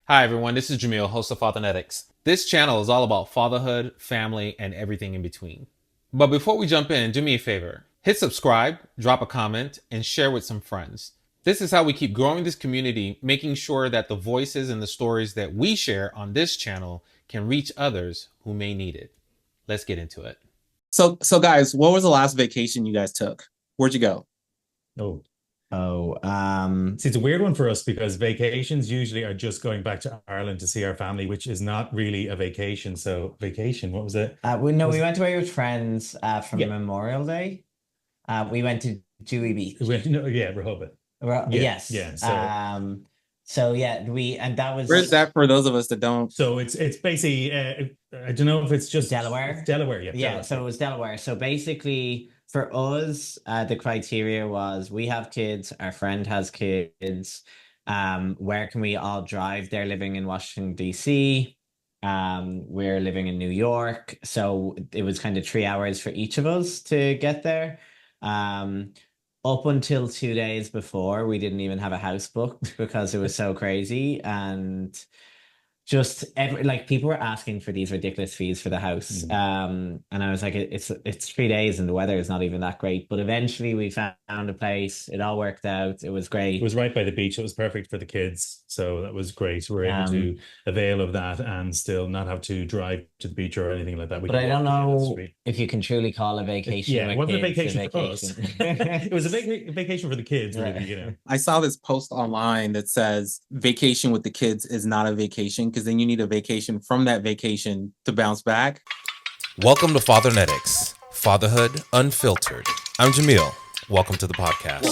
Hi, everyone. This is Jamil, host of Fathernetics. This channel is all about fatherhood, family, and everything in between. But before we jump in, do me a favor. Hit subscribe, drop a comment, and share with some friends. This is how we keep growing this community, making sure that the voices and the stories that we share on this channel can reach others who may need it. Let's get into it. So guys, what was the last vacation you guys took? Where'd you go? Oh, Oh, see, it's a weird one for us because vacations usually are just going back to Ireland to see our family, which is not really a vacation. So, vacation, what was it? we went away with friends for Yeah, Memorial Day. We went to Dewey we Beach. went, no, yeah, Rehoboth. Well, Yeah, yes. yeah. So yeah, and that Where's was that for those of us that don't? So it's basically I don't know if it's just it's Delaware. Delaware, yeah, Yeah, Delaware. so it was Delaware. So basically, for us, the criteria was we have kids, our friend has kids. Where can we all drive? They're living in Washington, D.C. We're living in New York. So it was kind of 3 hours for each of us to get there. Um, Up until 2 days before, we didn't even have a house booked because it was so crazy. And just every like people were asking for these ridiculous fees for the house, Mm. and I was like, it's 3 days and the weather is not even that great, but eventually we found a place. It all worked out. It was It great. was right by the beach. It was perfect for the kids. So that was great. We were able um to avail of that and still not have to drive to the beach or anything like that. We but could I don't walk to the end of the know street. if you can truly call a vacation Yeah, it with wasn't a kids a vacation for us. vacation. It was a vacation for the kids, really, you know. I saw this post online that says vacation with the kids is not a vacation because then you need a vacation from that vacation to bounce back. Welcome to Fathernetics, Fatherhood Unfiltered. I'm Jamil. Welcome to the podcast.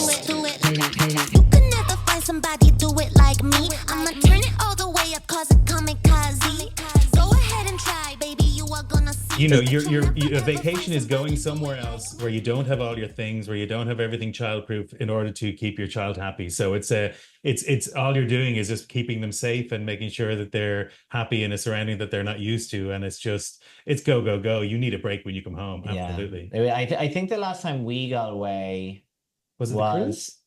You can never find somebody do it like me. I'ma turn it all the way up, cause it kamikaze. Go ahead and try, baby. You are gonna see. You know, your vacation is going somewhere else where you don't have all your things, where you don't have everything childproof in order to keep your child happy. So it's all you're doing is just keeping them safe and making sure that they're happy in a surrounding that they're not used to. And it's go, go, go. You need a break when you come home. Yeah, Absolutely. I think the last time we got away Was it the cruise? was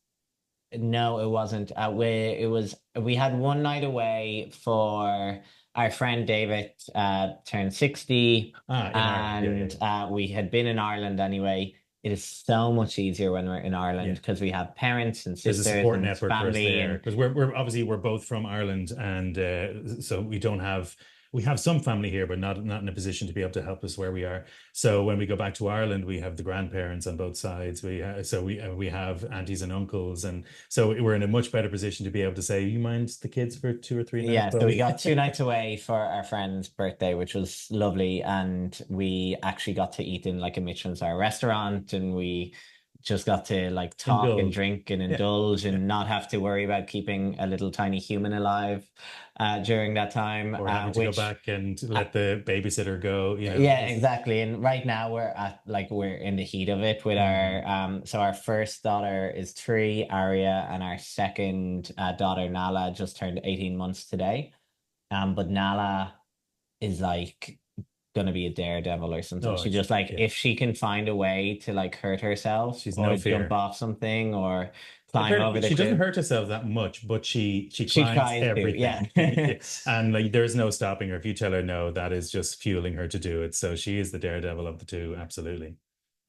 no, it wasn't. We had one night away for our friend David turned 60, Ah, in Ireland. Yeah, and we had been in Ireland anyway. It is so much easier when we're in Ireland yeah. because we have parents and There's a sisters support and network for us family there and because we're obviously we're both from Ireland, and so we have some family here, but not in a position to be able to help us where we are. So when we go back to Ireland, we have the grandparents on both sides. We have aunties and uncles, and so we're in a much better position to be able to say, "You mind the kids for 2 or 3 nights?" yeah, so Well, we got 2 nights away for our friend's birthday, which was lovely. And we actually got to eat in like a Michelin star restaurant, and we just got to like talk and indulge. drink and Yeah, indulge yeah. and not have to worry about keeping a little tiny human alive during that time, Or having to go which back and let the babysitter go. You know, yeah, exactly. And right now we're in the heat of it with Mhm. our so our first daughter is 3, Aria, and our second daughter Nala just turned 18 months today. But Nala is like gonna be a daredevil or something. Oh, She just like yeah. if she can find a way to like hurt herself She's or no jump fear. off something or In climb fairness, over the she doesn't cliff, hurt herself that much, but she she climbs tries to. Yeah. everything. And like there's no stopping her. If you tell her no, that is just fueling her to do it. So she is the daredevil of the two, absolutely.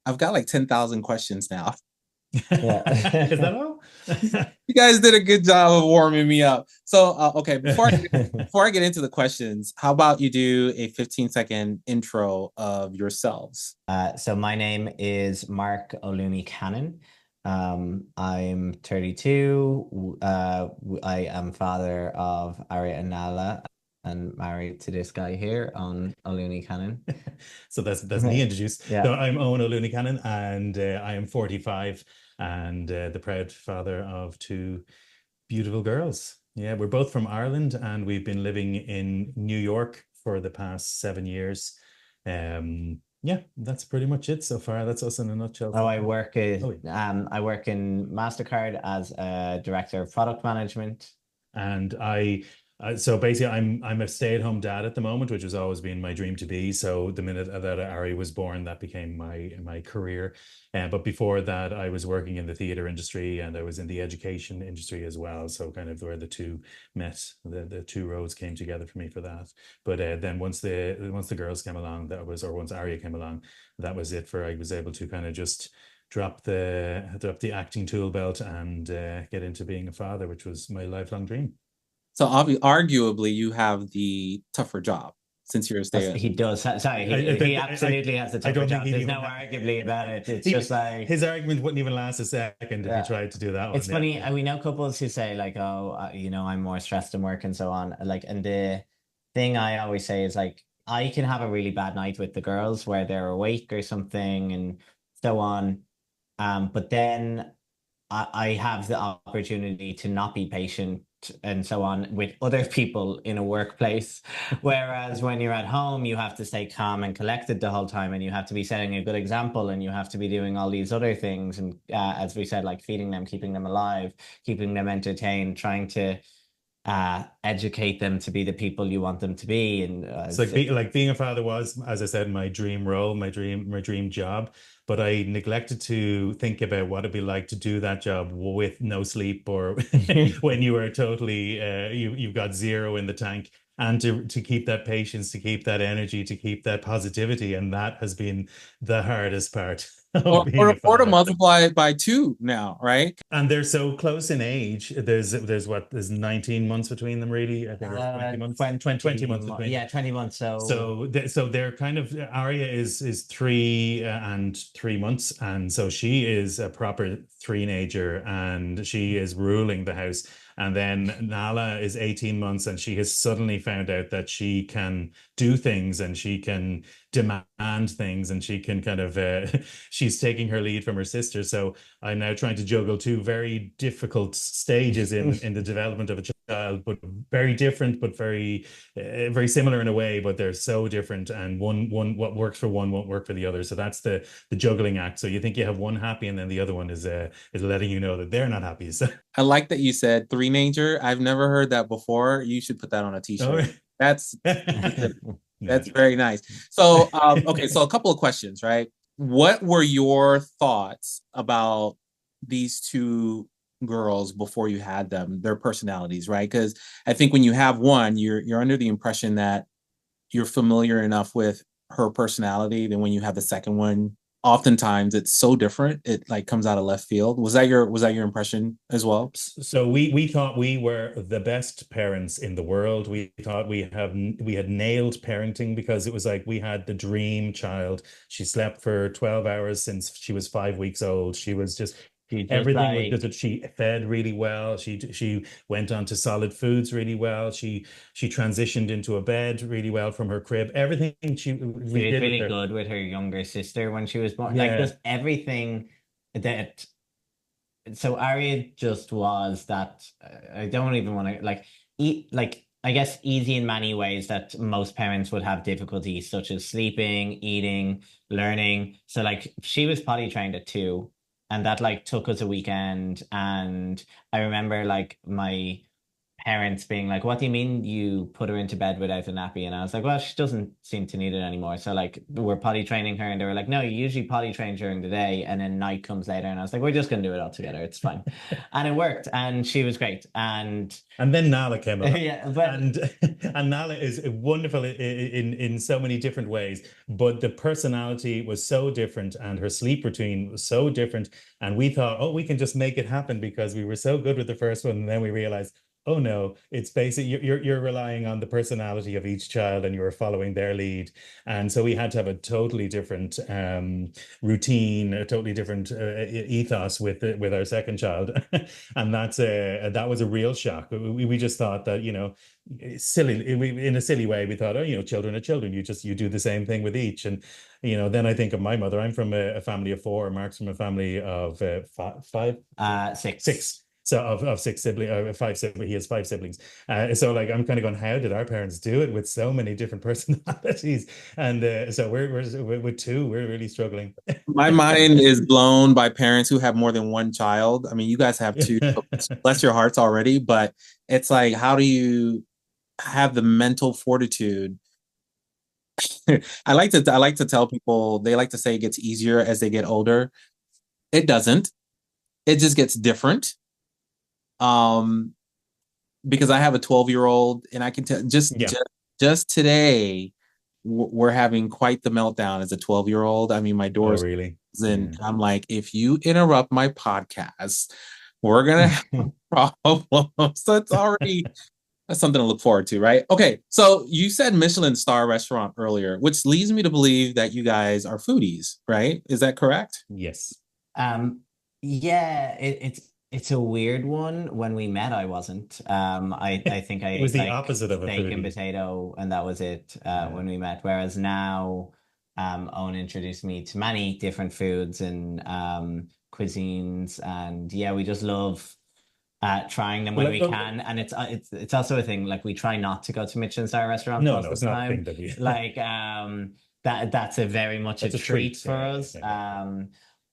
I've got like 10,000 questions now. Is Yeah. that all? You guys did a good job of warming me up. So, okay, Yeah. before I get into the questions, how about you do a 15-second intro of yourselves? So my name is Mark Olumi Cannon. I'm 32. I am father of Aria and Nala and married to this guy here on Olumi Cannon. So that's me introduced. So Yeah. I'm Eoin O'Looney Cannon, and I am 45 and the proud father of two beautiful girls. Yeah, we're both from Ireland, and we've been living in New York for the past 7 years. Yeah, that's pretty much it so far. That's us in a nutshell. Oh, Oh, yeah. I work in MasterCard as a director of product management. And So basically, I'm a stay-at-home dad at the moment, which has always been my dream to be. So the minute that Ari was born, that became my career. But before that, I was working in the theater industry and I was in the education industry as well. So kind of where the two met, the two roads came together for me for that. But then once the girls came along, once Aria came along, that was it. I was able to kind of just drop the acting tool belt and get into being a father, which was my lifelong dream. So arguably, you have the tougher job since you're a stay. He does. Sorry, he absolutely has the I tougher don't think job. he'd There's even no arguably about it. It's just like his argument wouldn't even last a second if he tried to do that one. it's funny. And we know couples who say like, "Oh, I'm more stressed in work and so on." Like, and the thing I always say is like, I can have a really bad night with the girls where they're awake or something and so on. But then I have the opportunity to not be patient and so on with other people in a workplace. Whereas when you're at home, you have to stay calm and collected the whole time, and you have to be setting a good example, and you have to be doing all these other things. And as we said, like feeding them, keeping them alive, keeping them entertained, trying to educate them to be the people you want them to be. And it's like being a father was, as I said, my dream role, my dream job. But I neglected to think about what it'd be like to do that job with no sleep, or when you are totally you've got zero in the tank, and to keep that patience, to keep that energy, to keep that positivity, and that has been the hardest part. Or to multiply it by 2 now, right? And they're so close in age. There's 19 months between them, really. I think 20 months. 20 months between. Yeah, 20 months. So they're kind of, Aria is 3 and 3 months, and so she is a proper three-nager, and she is ruling the house. And then Nala is 18 months, and she has suddenly found out that she can do things and she can demand things, and she can kind of she's taking her lead from her sister. So I'm now trying to juggle 2 very difficult stages in the development of a child, but very different, but very very similar in a way, but they're so different, and one what works for one won't work for the other. So that's the juggling act. So you think you have one happy, and then the other one is letting you know that they're not happy. So I like that you said three-nager. I've never heard that before. You should put that on a t-shirt. Oh. That's very nice. So okay, so a couple of questions, right? What were your thoughts about these 2 girls before you had them, their personalities, right? Because I think when you have one, you're under the impression that you're familiar enough with her personality. Then when you have the second one, oftentimes it's so different, it like comes out of left field. Was that your impression as well? So we thought we were the best parents in the world. We thought we had nailed parenting, because it was like we had the dream child. She slept for 12 hours since she was 5 weeks old. She was just everything was good. She fed really well. She went on to solid foods really well. She transitioned into a bed really well from her crib. Everything she was really good with her younger sister when she was born. Yeah. Like just everything that. So Arya just was that. I don't even want to I guess easy in many ways that most parents would have difficulty, such as sleeping, eating, learning. So like she was potty trained at 2. And that like took us a weekend. And I remember like my parents being like, "What do you mean you put her into bed without a nappy?" And I was like, "Well, she doesn't seem to need it anymore." So like we're potty training her, and they were like, "No, you usually potty train during the day and then night comes later." And I was like, "We're just gonna do it all together. It's fine." And it worked, and she was great. And then Nala came up. Yeah, and Nala is wonderful in so many different ways, but the personality was so different, and her sleep routine was so different. And we thought, oh, we can just make it happen because we were so good with the first one. And then we realized, oh no, it's basically you're relying on the personality of each child, and you're following their lead. And so we had to have a totally different routine, a totally different ethos with our second child. And that was a real shock. We just thought that, in a silly way, we thought, oh, children are children. You do the same thing with each. And then I think of my mother. I'm from a family of 4. Mark's from a family of 6. So of 6 siblings, 5 siblings, he has 5 siblings. So like I'm kind of going, how did our parents do it with so many different personalities? And so we're with 2, we're really struggling. My mind is blown by parents who have more than 1 child. I mean, you guys have 2, bless your hearts already, but it's like, how do you have the mental fortitude. I like to tell people, they like to say it gets easier as they get older. It doesn't. It just gets different. Because I have a 12-year-old, and I can tell just today we're having quite the meltdown as a 12-year-old. I mean, my Oh, door's really? and I'm like, if you interrupt my podcast, we're gonna have problems. So that's something to look forward to, right? Okay, so you said Michelin star restaurant earlier, which leads me to believe that you guys are foodies, right? Is that correct? Yes. Yeah, it's a weird one. When we met, I wasn't. I think I It was ate the like opposite of a steak and foodie. potato, and that was it. When we met. Whereas now, Owen introduced me to many different foods and cuisines, and yeah, we just love trying them Well, when we can. And it's also a thing, like we try not to go to Michelin star restaurants no, most no, of it's the not a time. thing that we. Like that's a very much a That's a treat treat. for Yeah, us. exactly.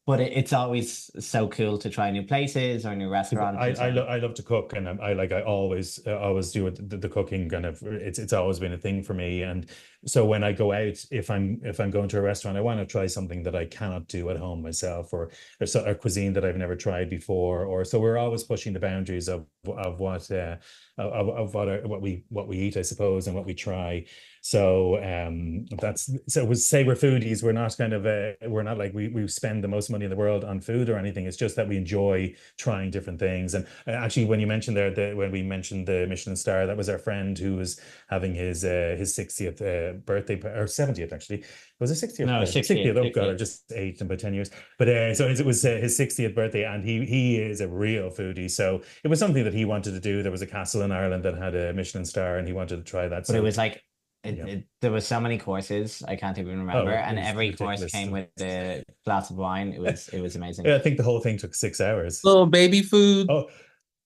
But it's always so cool to try new places or new Because restaurants. I love to cook, and I always do it, the cooking kind of, it's always been a thing for me. And so when I go out, if I'm going to a restaurant, I want to try something that I cannot do at home myself, or a cuisine that I've never tried before, or so we're always pushing the boundaries of what we eat, I suppose, and what we try. So it was, say we're foodies, we're not kind of we're not like we spend the most money in the world on food or anything. It's just that we enjoy trying different things. And actually, when you mentioned there that when we mentioned the Michelin star, that was our friend who was having his 60th birthday, or 70th actually. Was it 60th? No, 60th. Oh God, I 60th. just aged in about 10 years. But so it was his 60th birthday, and he is a real foodie. So it was something that he wanted to do. There was a castle in Ireland that had a Michelin star, and he wanted to try that. But it So was like yeah. there was so many courses, I can't even Oh, remember. it And was every course ridiculous. came with a glass of wine. It was amazing. Yeah, I think the whole thing took 6 hours. Little baby food.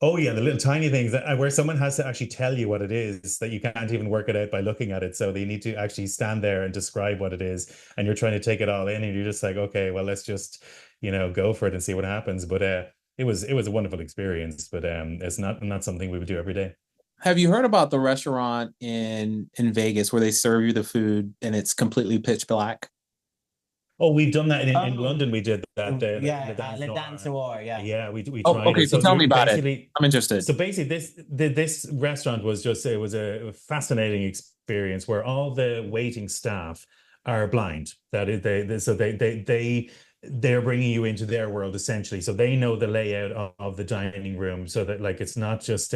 Oh yeah, the little tiny things where someone has to actually tell you what it is, that you can't even work it out by looking at it. So they need to actually stand there and describe what it is, and you're trying to take it all in, and you're just like, okay, well, let's just go for it and see what happens. But it was a wonderful experience, but it's not something we would do every day. Have you heard about the restaurant in Vegas where they serve you the food and it's completely pitch black? Oh, we've done that in Oh, London. We did that. yeah, Le Dance Le Noir. Dance Noir, yeah. Yeah, we Oh, tried okay. it. So So tell me about it. basically, I'm interested. so basically, this restaurant was just, it was a fascinating experience where all the waiting staff are blind. That is, they're bringing you into their world essentially. So they know the layout of the dining room, so that like it's not just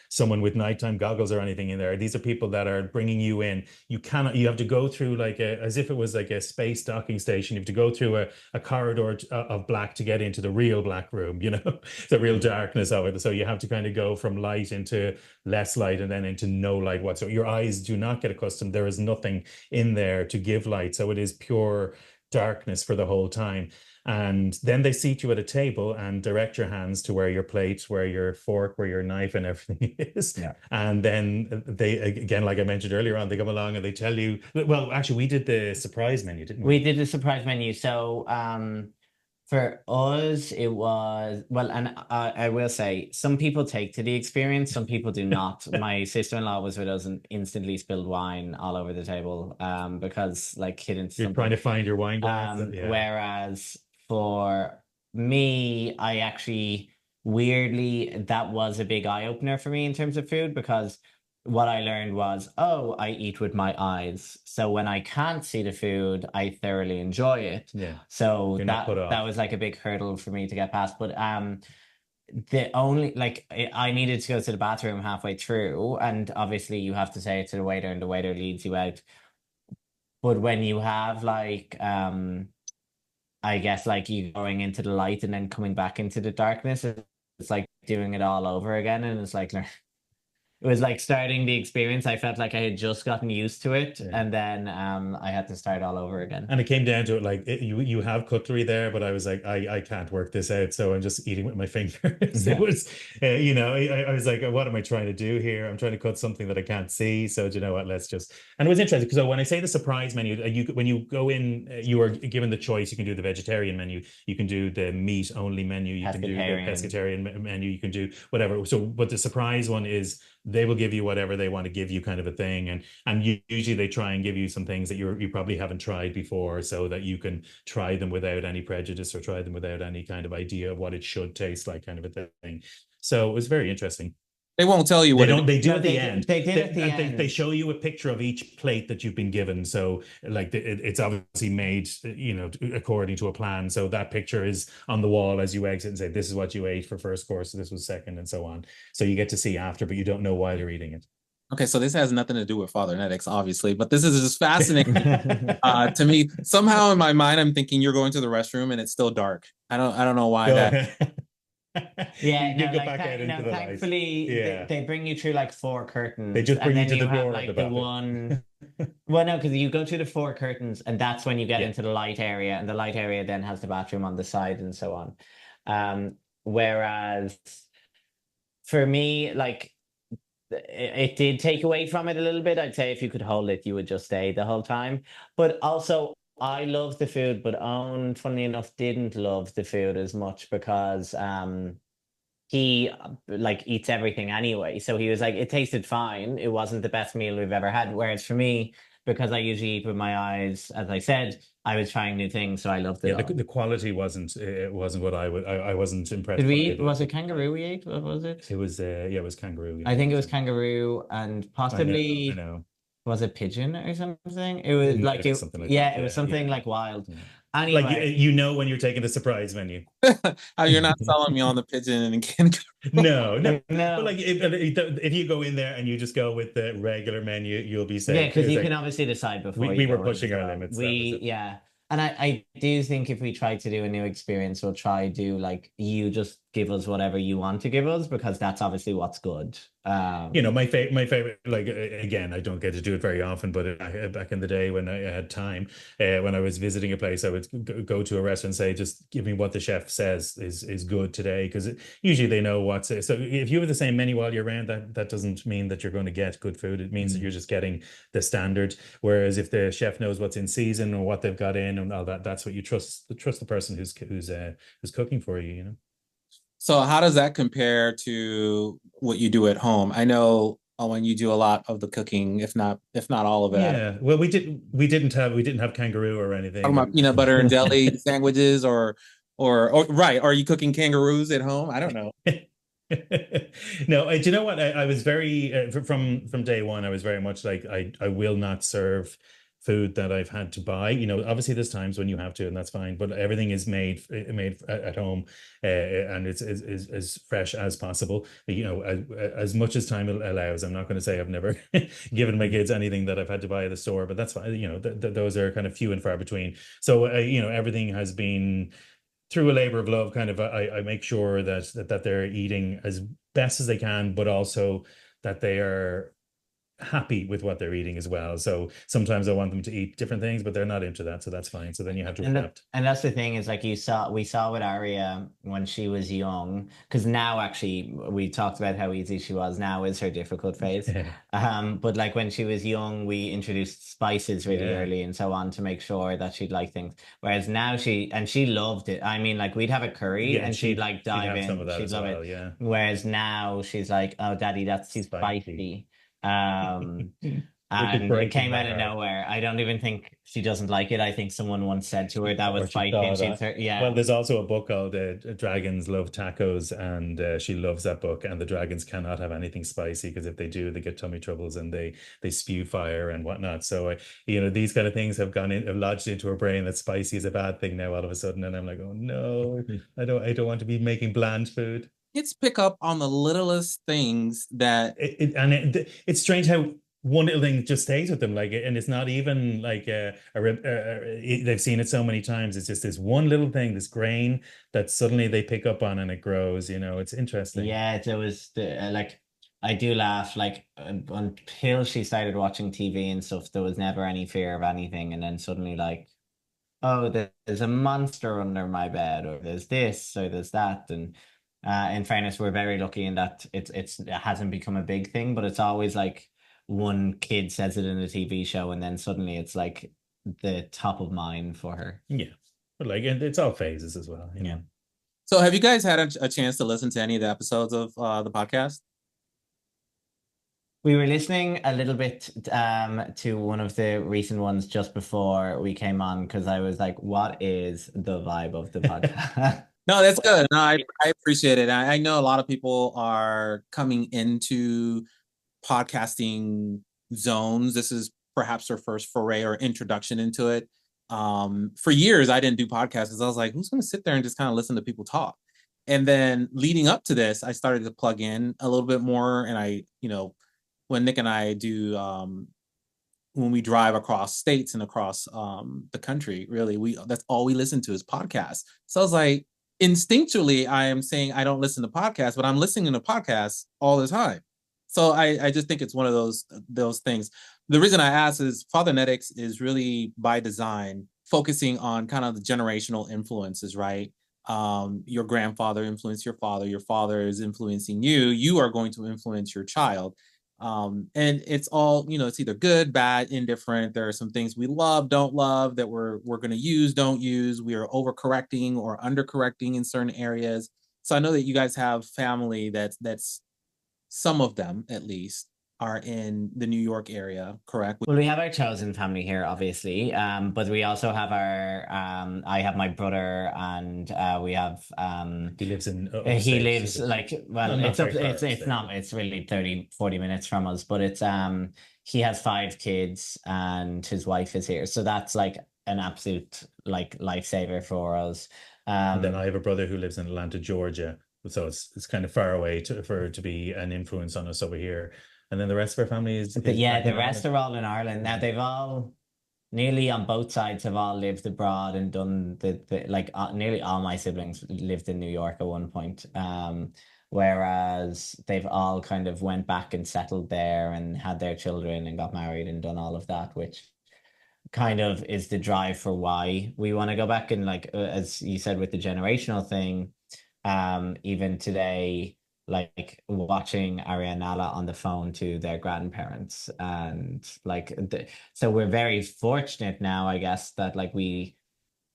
someone with nighttime goggles or anything in there. These are people that are bringing you in. You have to go through like as if it was like a space docking station. You have to go through a corridor of black to get into the real black room, the real darkness of it. So you have to kind of go from light into less light and then into no light whatsoever. Your eyes do not get accustomed. There is nothing in there to give light. So it is pure darkness for the whole time. And then they seat you at a table and direct your hands to where your plate, where your fork, where your knife and everything is. Yeah. And then they, again, like I mentioned earlier on, they come along and they tell you, well, actually, we did the surprise menu, didn't we? We did the surprise menu. So for us, it was, well, and I will say, some people take to the experience, some people do not. My sister-in-law was with us and instantly spilled wine all over the table because like hidden You're something. trying to find your wine glass. Yeah. Whereas for me, I actually, weirdly, that was a big eye-opener for me in terms of food, because what I learned was, oh, I eat with my eyes. So when I can't see the food, I thoroughly enjoy it. Yeah. So You're not put off. that was like a big hurdle for me to get past. But the only, like, I needed to go to the bathroom halfway through, and obviously you have to say it to the waiter, and the waiter leads you out. But when you have like I guess like you going into the light and then coming back into the darkness, it's like doing it all over again, and it's like it was like starting the experience. I felt like I had just gotten used to it, and then I had to start all over again. And it came down to it, like you have cutlery there, but I was like, I can't work this out, so I'm just eating with my fingers. Yeah. It was, I was like, what am I trying to do here? I'm trying to cut something that I can't see. So do you know what? Let's just. And it was interesting because when I say the surprise menu, when you go in, you are given the choice. You can do the vegetarian menu, you can do the meat only menu, you can do the pescatarian menu, you can do whatever. So, but the surprise one is they will give you whatever they want to give you, kind of a thing. And usually they try and give you some things that you probably haven't tried before, so that you can try them without any prejudice, or try them without any kind of idea of what it should taste like, kind of a thing. So it was very interesting. They won't tell you They what don't. They do No, at the end. they did at the and end. They show you a picture of each plate that you've been given. So, like, it's obviously made, according to a plan. So that picture is on the wall as you exit, and say, "This is what you ate for first course. This was second," and so on. So you get to see after, but you don't know while you're eating it. Okay, so this has nothing to do with Fathernetics, obviously, but this is just fascinating to me. Somehow in my mind, I'm thinking you're going to the restroom and it's still dark. I don't know why that. Yeah, you no, go like back out into the lights. thankfully Yeah. they bring you through like 4 curtains. They just bring and you then to the have door of like the the bathroom. one. Well, no, because you go through the 4 curtains, and that's when you get Yeah. into the light area, and the light area then has the bathroom on the side and so on. Whereas for me, like it did take away from it a little bit. I'd say if you could hold it, you would just stay the whole time. But also, I love the food, but Owen, funnily enough, didn't love the food as much because he like eats everything anyway. So he was like, it tasted fine. It wasn't the best meal we've ever had. Whereas for me, because I usually eat with my eyes, as I said, I was trying new things, so I loved it. Yeah, all. the quality wasn't what I wasn't impressed. Did we by eat? Was it kangaroo we ate? What was it? It was it was kangaroo. I think it was kangaroo and possibly I know. was it pigeon or something? It was Yeah, like it, something like yeah, that. it was something like wild. Yeah. Anyway, Like when you're taking the surprise menu. How you're not selling me on the pigeon and kangaroo. No. no. But like if you go in there and you just go with the regular menu, you'll be safe. Yeah, because you like, can obviously decide before we you were go pushing in as our well. limits. That was it. Yeah. And I do think if we try to do a new experience, we'll try do like you just give us whatever you want to give us, because that's obviously what's good. My favorite, like, again, I don't get to do it very often, but back in the day when I had time, when I was visiting a place, I would go to a restaurant and say, just give me what the chef says is good today, because usually they know what's it. So if you have the same menu while you're around, that doesn't mean that you're going to get good food. It means that you're just getting the standard. Whereas if the chef knows what's in season or what they've got in and all that, that's what you trust the person who's cooking for you. So how does that compare to what you do at home? I know, Owen, you do a lot of the cooking, if not all of it. Yeah. Well, we didn't have kangaroo or anything. Talking about peanut butter and deli sandwiches or right. Are you cooking kangaroos at home? I don't know. No, do you know what? I was very from day one. I was very much like I will not serve food that I've had to buy. Obviously there's times when you have to, and that's fine. But everything is made at home, and it's as fresh as possible. As much as time allows. I'm not going to say I've never given my kids anything that I've had to buy at the store, but that's fine. Those are kind of few and far between. So everything has been through a labor of love. Kind of, I make sure that they're eating as best as they can, but also that they are happy with what they're eating as well. So sometimes I want them to eat different things, but they're not into that, so that's fine. So then you have to adapt. And that's the thing, is like we saw with Aria when she was young, because now actually we talked about how easy she was. Now is her difficult phase. But like when she was young, we introduced spices really early and so on to make sure that she'd like things. Whereas now she loved it. I mean, like we'd have a curry and she'd like dive in. Some of that she'd as love well, it. yeah. Whereas now she's like, oh, Daddy, that's too spicy. And it came out of nowhere. I don't even think she doesn't like it. I think someone once said to her that was spicy, and Well, there's also a book called Dragons Love Tacos, and she loves that book. And the dragons cannot have anything spicy, because if they do, they get tummy troubles and they spew fire and whatnot. So these kind of things have lodged into her brain that spicy is a bad thing now all of a sudden. And I'm like, oh no, I don't want to be making bland food. Kids pick up on the littlest things that it's strange how one little thing just stays with them, like, and it's not even like they've seen it so many times. It's just this one little thing, this grain that suddenly they pick up on and it grows. It's interesting. Yeah, there was like, I do laugh, like until she started watching TV and stuff, there was never any fear of anything, and then suddenly like, oh, there's a monster under my bed, or there's this, or there's that. And in fairness, we're very lucky in that it hasn't become a big thing, but it's always like one kid says it in a TV show, and then suddenly it's like the top of mind for her. Yeah, but like it's all phases as well. Yeah. So have you guys had a chance to listen to any of the episodes of the podcast? We were listening a little bit to one of the recent ones just before we came on because I was like, what is the vibe of the podcast? No, that's good. No, I appreciate it. I know a lot of people are coming into podcasting zones. This is perhaps their first foray or introduction into it. For years, I didn't do podcasts because I was like, who's going to sit there and just kind of listen to people talk? And then leading up to this, I started to plug in a little bit more. And when Nick and I do, when we drive across states and across the country, really, that's all we listen to is podcasts. So I was like, instinctually, I am saying I don't listen to podcasts, but I'm listening to podcasts all the time. So I just think it's one of those things. The reason I ask is Fathernetics is really by design focusing on kind of the generational influences, right? Your grandfather influenced your father is influencing you, you are going to influence your child. And it's all, it's either good, bad, indifferent. There are some things we love, don't love, that we're going to use, don't use. We are overcorrecting or undercorrecting in certain areas. So I know that you guys have family that's some of them at least are in the New York area, correct? Well, we have our chosen family here, obviously, but we also have I have my brother, and we have He lives in he upstate, lives so like, well, not it's up, very far it's upstate. not, it's really 30-40 minutes from us, but it's he has 5 kids and his wife is here, so that's like an absolute like lifesaver for us. And then I have a brother who lives in Atlanta, Georgia, so it's kind of far away for it to be an influence on us over here. And then the rest of our family is Yeah, back the in rest Ireland. are all in Ireland. Now they've all nearly on both sides have all lived abroad and done the like nearly all my siblings lived in New York at one point. Whereas they've all kind of went back and settled there and had their children and got married and done all of that, which kind of is the drive for why we want to go back. And like as you said with the generational thing, even today, like watching Arianala on the phone to their grandparents, and like so we're very fortunate now, I guess, that like we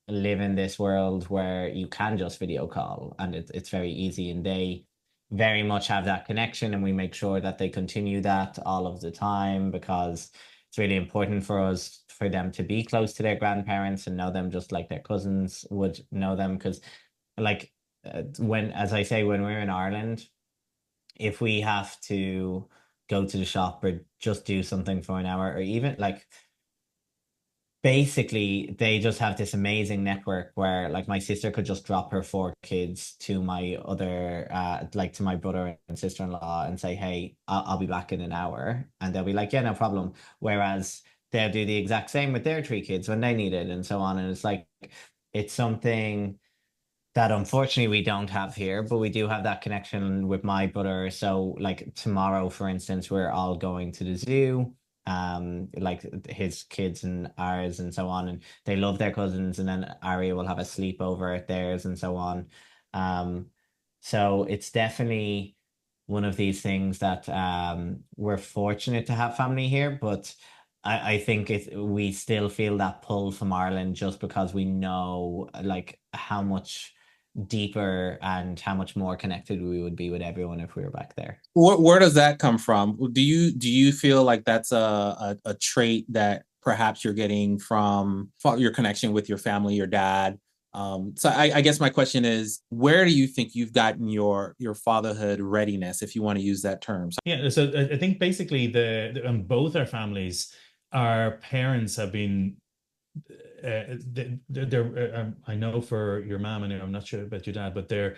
live in this world where you can just video call and it's very easy, and they very much have that connection, and we make sure that they continue that all of the time because it's really important for us for them to be close to their grandparents and know them just like their cousins would know them. Because like when, as I say, when we're in Ireland, if we have to go to the shop or just do something for an hour, or even like basically they just have this amazing network where like my sister could just drop her 4 kids to my other like to my brother and sister-in-law and say, hey, I'll be back in an hour, and they'll be like, yeah, no problem. Whereas they'll do the exact same with their 3 kids when they need it, and so on. And it's like it's something that unfortunately we don't have here, but we do have that connection with my brother. So like tomorrow, for instance, we're all going to the zoo, like his kids and ours and so on, and they love their cousins, and then Aria will have a sleepover at theirs and so on. Um, so it's definitely one of these things that we're fortunate to have family here, but I think we still feel that pull from Ireland just because we know like how much deeper and how much more connected we would be with everyone if we were back there. Where does that come from? Do you feel like that's a trait that perhaps you're getting from your connection with your family, your dad? So I guess my question is, where do you think you've gotten your fatherhood readiness, if you want to use that term? Yeah, so I think basically both our families, our parents have been I know for your mom, and I'm not sure about your dad, but they're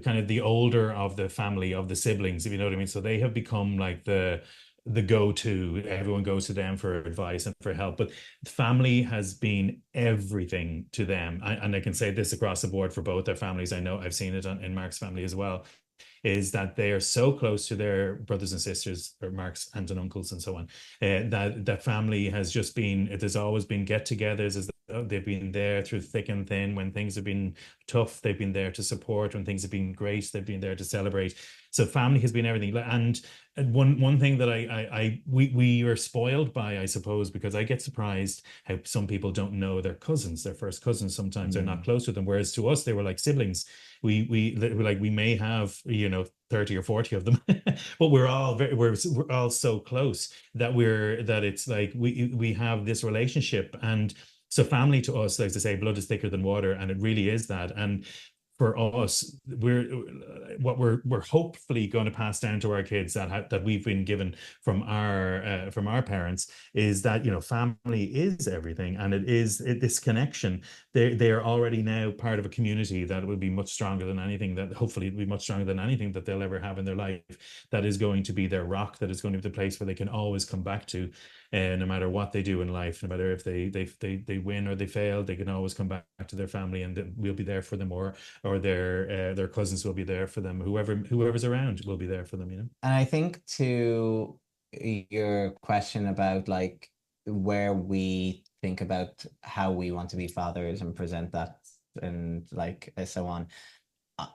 kind of the older of the family, of the siblings, if you know what I mean. So they have become like the go-to. Everyone goes to them for advice and for help. But family has been everything to them, and I can say this across the board for both their families. I know I've seen it in Mark's family as well, is that they are so close to their brothers and sisters, or Mark's aunts and uncles and so on, that family has just been, there's always been get-togethers, they've been there through thick and thin. When things have been tough, they've been there to support. When things have been great, they've been there to celebrate. So family has been everything. And one thing that we are spoiled by, I suppose, because I get surprised how some people don't know their cousins, their first cousins. Sometimes they're not close to them, whereas to us they were like siblings. We may have 30 or 40 of them, but we're all so close that it's like we have this relationship. And so family to us, like to say, blood is thicker than water, and it really is that. And for us, we're hopefully going to pass down to our kids that we've been given from our parents, is that family is everything, and it is this connection. They are already now part of a community that will be much stronger than anything, that hopefully will be much stronger than anything that they'll ever have in their life. That is going to be their rock. That is going to be the place where they can always come back to. No matter what they do in life, no matter if they win or they fail, they can always come back to their family, and we'll be there for them, or their cousins will be there for them. Whoever's around will be there for them. And I think to your question about like where we think about how we want to be fathers and present that and like so on,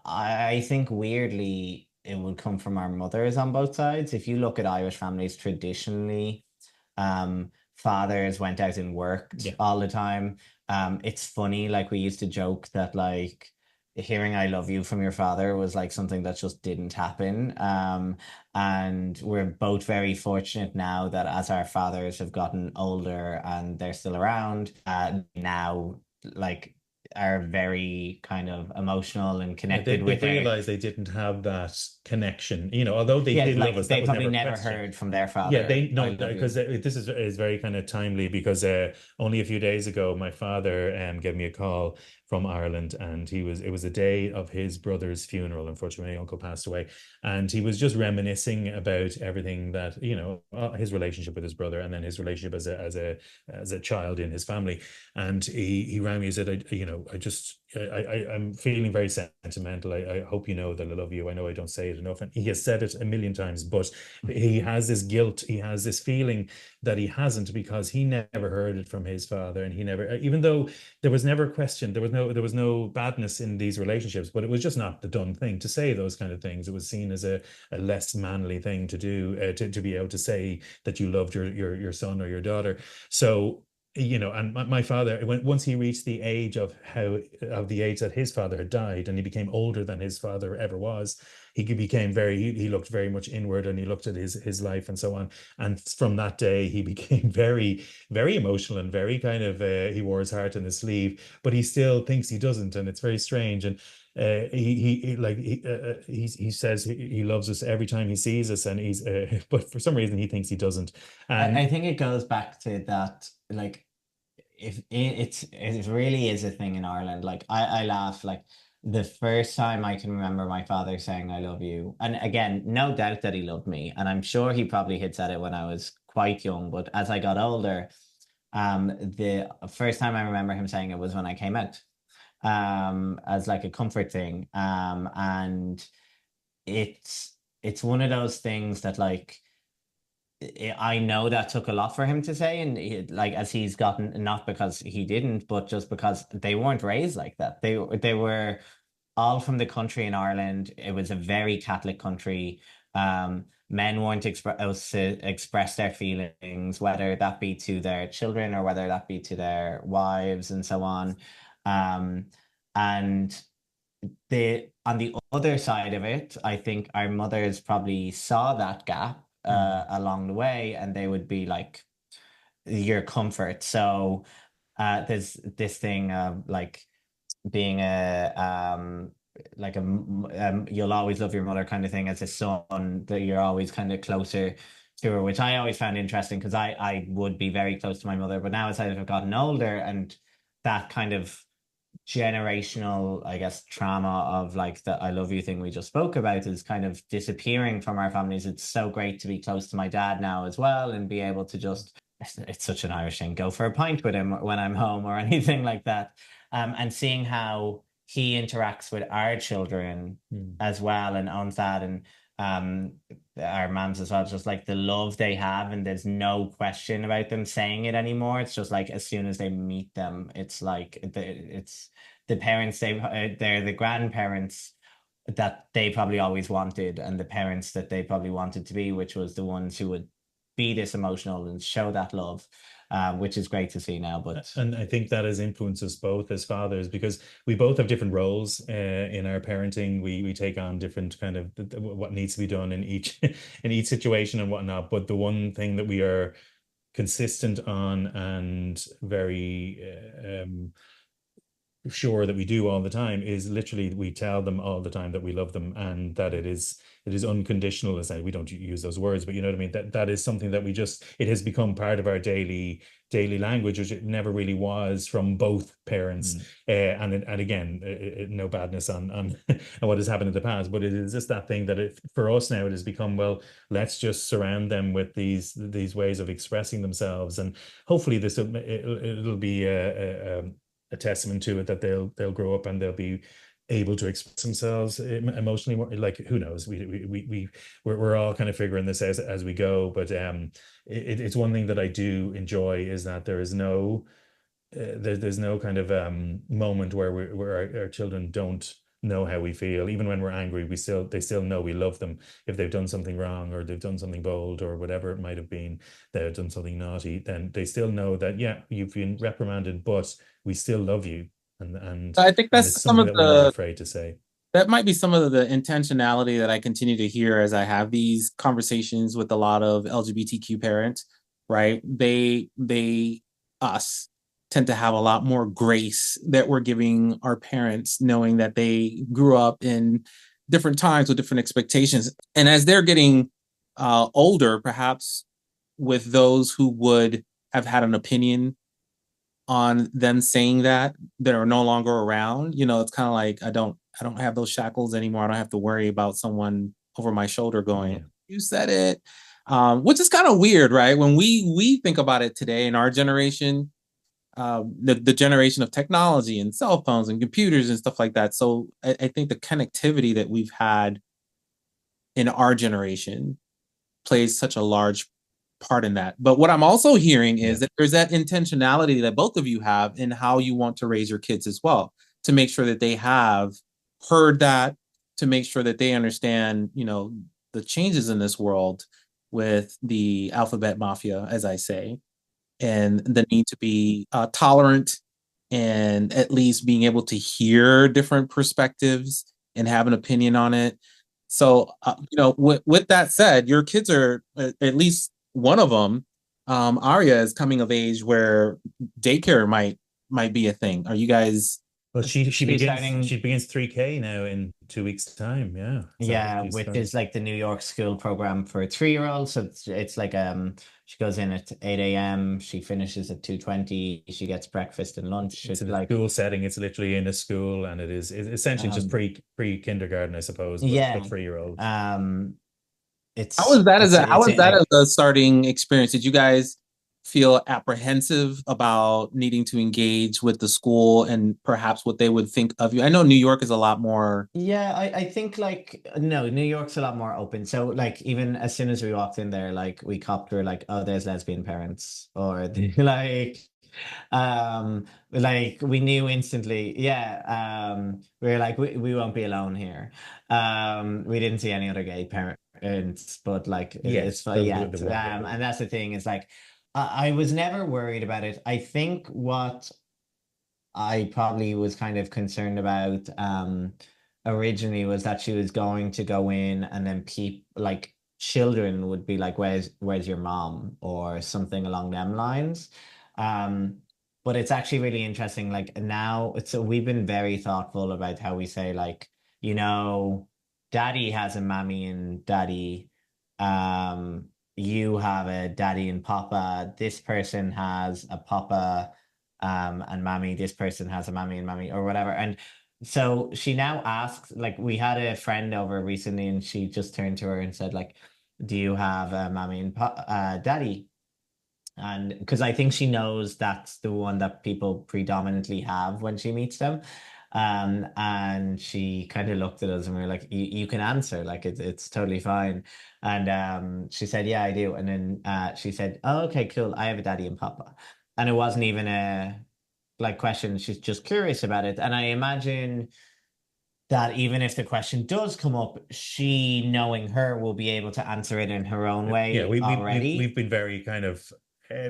I think weirdly it would come from our mothers on both sides. If you look at Irish families traditionally, fathers went out and worked all the time. It's funny, like we used to joke that like hearing "I love you" from your father was like something that just didn't happen. And we're both very fortunate now that as our fathers have gotten older and they're still around, now like are very kind of emotional and connected with they realize they didn't have that connection, although they did like love us. they probably never heard from their father. Yeah, they know, because this is very kind of timely, because only a few days ago my father gave me a call from Ireland, and it was a day of his brother's funeral. Unfortunately, my uncle passed away, and he was just reminiscing about everything that his relationship with his brother, and then his relationship as a child in his family. And he rang me and said, I'm feeling very sentimental. I hope you know that I love you. I know I don't say it enough. And he has said it a million times, but he has this guilt. He has this feeling that he hasn't, because he never heard it from his father. And he never, even though there was never a question, there was no badness in these relationships, but it was just not the done thing to say those kind of things. It was seen as a less manly thing to do, to be able to say that you loved your son or your daughter. So, and my father, once he reached the age the age that his father had died, and he became older than his father ever was, he looked very much inward, and he looked at his life and so on. And from that day, he became very, very emotional, and very kind of, he wore his heart on his sleeve, but he still thinks he doesn't. And it's very strange. And he says he loves us every time he sees us, and but for some reason he thinks he doesn't. And I think it goes back to that, like, if it really is a thing in Ireland. Like I laugh, like the first time I can remember my father saying "I love you," and again, no doubt that he loved me, and I'm sure he probably had said it when I was quite young. But as I got older, the first time I remember him saying it was when I came out, as like a comfort thing, and it's one of those things that like. I know that took a lot for him to say, and like as he's gotten, not because he didn't, but just because they weren't raised like that. They were all from the country in Ireland. It was a very Catholic country. Men weren't supposed to express their feelings, whether that be to their children or whether that be to their wives and so on. And on the other side of it, I think our mothers probably saw that gap along the way, and they would be like your comfort. So there's this thing of like being you'll always love your mother kind of thing as a son, that you're always kind of closer to her, which I always found interesting, because I would be very close to my mother. But now as I've gotten older, and that kind of generational, I guess, trauma of like the "I love you" thing we just spoke about is kind of disappearing from our families. It's so great to be close to my dad now as well, and be able to just, it's such an Irish thing, go for a pint with him when I'm home or anything like that. And seeing how he interacts with our children as well, and owns that. And um our moms as well, just like the love they have, and there's no question about them saying it anymore. It's just like as soon as they meet them, it's like it's the parents they're the grandparents that they probably always wanted, and the parents that they probably wanted to be, which was the ones who would be this emotional and show that love, which is great to see now. But And I think that has influenced us both as fathers, because we both have different roles in our parenting. We take on different kind of what needs to be done in each in each situation and whatnot. But the one thing that we are consistent on and very sure that we do all the time is literally we tell them all the time that we love them, and that it is unconditional. As we don't use those words, but you know what I mean, that is something that it has become part of our daily language, which it never really was from both parents. And again, no badness on on what has happened in the past, but it is just that thing that for us now it has become, well, let's just surround them with these ways of expressing themselves, and hopefully it'll be a testament to it, that they'll grow up and they'll be able to express themselves emotionally more. Like, who knows, we're all kind of figuring this out as we go, but it's one thing that I do enjoy, is that there is no there's no kind of moment where our children don't know how we feel. Even when we're angry, they still know we love them. If they've done something wrong, or they've done something bold, or whatever it might have been, they've done something naughty, then they still know that, yeah, you've been reprimanded, but we still love you. And I think and that's it's some something of that we're not the afraid to say. that might be some of the intentionality that I continue to hear as I have these conversations with a lot of LGBTQ parents, right? Us tend to have a lot more grace that we're giving our parents, knowing that they grew up in different times with different expectations. And as they're getting older, perhaps with those who would have had an opinion on them saying that are no longer around, it's kind of like I don't have those shackles anymore. I don't have to worry about someone over my shoulder going, Yeah. "You said it," which is kind of weird, right? When we think about it today in our generation, the generation of technology and cell phones and computers and stuff like that. So I think the connectivity that we've had in our generation plays such a large part in that. But what I'm also hearing is that there's that intentionality that both of you have in how you want to raise your kids as well, to make sure that they have heard that, to make sure that they understand, the changes in this world with the alphabet mafia, as I say, and the need to be tolerant, and at least being able to hear different perspectives and have an opinion on it. So, with that said, your kids are, at least one of them, Arya, is coming of age where daycare might be a thing. Are you guys? Well, she starting. she begins 3K now in 2 weeks' time. Yeah. Yeah, which is like the New York school program for 3-year-olds. So it's like she goes in at 8 a.m. She finishes at 2:20. She gets breakfast and lunch. It's in a like school setting. It's literally in a school, and it's essentially just pre kindergarten, I suppose. But yeah. 3-year-olds. How was that as a starting experience? Did you guys feel apprehensive about needing to engage with the school and perhaps what they would think of you? I know New York is a lot more. Yeah, I think like no, New York's a lot more open. So like even as soon as we walked in there, like we copped, were like, oh, there's lesbian parents, or like we knew instantly. Yeah, we were like, we won't be alone here. We didn't see any other gay parents, but like it's yeah. And that's the thing, is like I was never worried about it. I think what I probably was kind of concerned about originally was that she was going to go in, and then like children would be like, where's your mom, or something along them lines. But it's actually really interesting. Like now, we've been very thoughtful about how we say, like, daddy has a mammy and daddy. You have a daddy and papa. This person has a papa and mammy. This person has a mammy and mammy, or whatever. And so she now asks, like, we had a friend over recently, and she just turned to her and said, like, do you have a mammy and daddy? And because I think she knows that's the one that people predominantly have when she meets them. And she kind of looked at us and we were like, you can answer, like it's totally fine. And she said, yeah, I do. And then she said, oh, okay, cool. I have a daddy and papa. And it wasn't even a like question. She's just curious about it. And I imagine that even if the question does come up, she, knowing her, will be able to answer it in her own Yeah, way already. we've been very kind of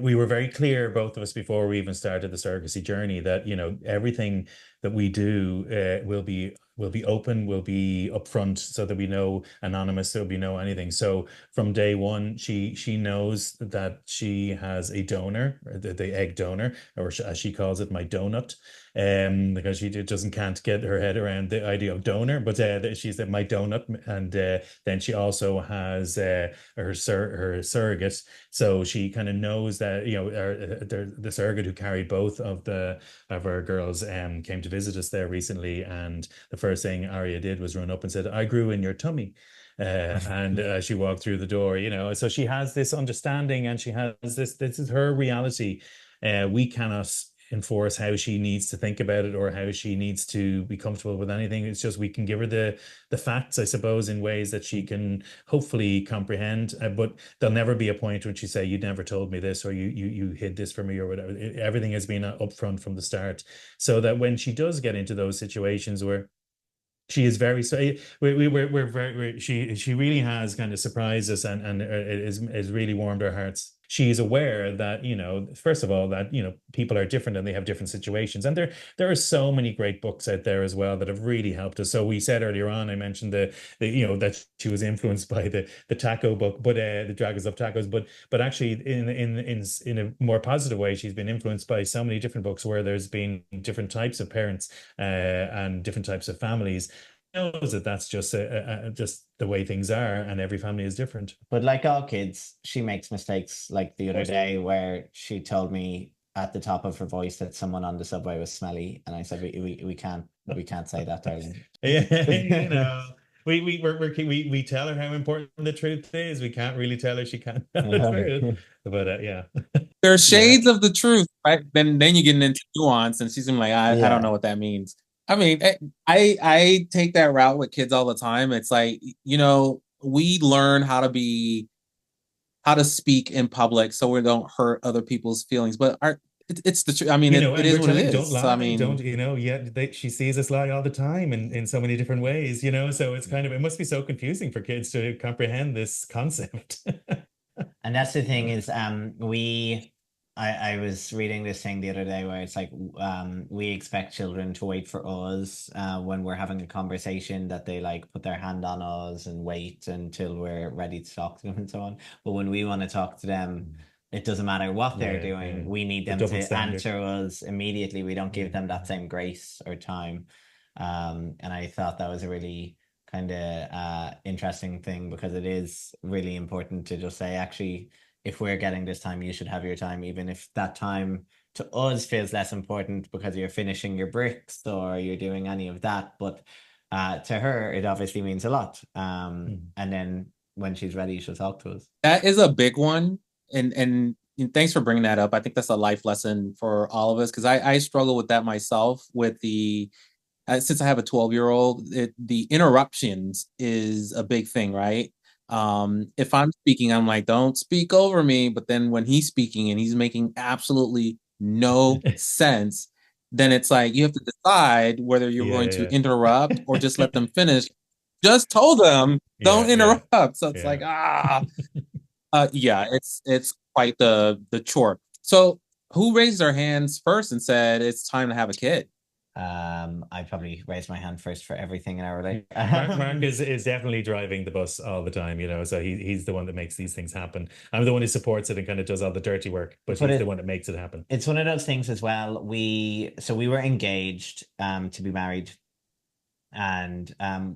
we were very clear, both of us, before we even started the surrogacy journey, that everything that we do will be open, will be upfront, so that we know, anonymous, so we know anything. So from day one, she knows that she has a donor, the egg donor, or as she calls it, my donut, because she can't get her head around the idea of donor, but she's my donut, and then she also has her surrogate. So she kind of knows that the surrogate who carried both of our girls came to visit us there recently, and the first thing Arya did was run up and said, "I grew in your tummy." And she walked through the door, so she has this understanding, and she has this is her reality. We cannot enforce how she needs to think about it, or how she needs to be comfortable with anything. It's just, we can give her the facts, I suppose, in ways that she can hopefully comprehend. But there'll never be a point when she say, "You never told me this," or you hid this from me," or whatever. Everything has been upfront from the start, so that when she does get into those situations where she is very, so we're very, she really has kind of surprised us, and it is really warmed our hearts. She's aware that, first of all, that people are different and they have different situations, and there are so many great books out there as well that have really helped us. So we said earlier on, I mentioned the that she was influenced by the taco book, but the Dragons of Tacos, but actually in a more positive way, she's been influenced by so many different books where there's been different types of parents and different types of families. Knows that that's just just the way things are, and every family is different. But like all kids, she makes mistakes. Like the other day, where she told me at the top of her voice that someone on the subway was smelly, and I said, we can't say that, darling. Yeah, we tell her how important the truth is. We can't really tell her she can't tell the truth, but yeah. There's shades of the truth, right? Then you're getting into nuance, and she's gonna be like, I don't know what that means. I mean, I take that route with kids all the time. It's like, we learn how to speak in public so we don't hurt other people's feelings. But it's the truth. I mean, it is what it is. Don't lie. So, I mean, don't she sees us lie all the time in so many different ways. So it's kind of, it must be so confusing for kids to comprehend this concept. And that's the thing is, I was reading this thing the other day where it's like, we expect children to wait for us when we're having a conversation, that they like put their hand on us and wait until we're ready to talk to them and so on. But when we want to talk to them, it doesn't matter what they're doing. We need them to answer us immediately. We don't give them that same grace or time. And I thought that was a really kind of interesting thing, because it is really important to just say, actually, if we're getting this time, you should have your time, even if that time to us feels less important because you're finishing your bricks or you're doing any of that. But to her, it obviously means a lot. And then when she's ready, she'll talk to us. That is a big one. And thanks for bringing that up. I think that's a life lesson for all of us, because I struggle with that myself, with since I have a 12-year-old, the interruptions is a big thing, right? If I'm speaking, I'm like, don't speak over me. But then when he's speaking and he's making absolutely no sense, then it's like, you have to decide whether you're going to interrupt or just let them finish. Just told them, don't interrupt. So it's like, it's quite the chore. So who raised their hands first and said it's time to have a kid? I probably raised my hand first for everything in our relationship. Mark is definitely driving the bus all the time, so he's the one that makes these things happen. I'm the one who supports it and kind of does all the dirty work, but he's the one that makes it happen. It's one of those things as well. We were engaged to be married, and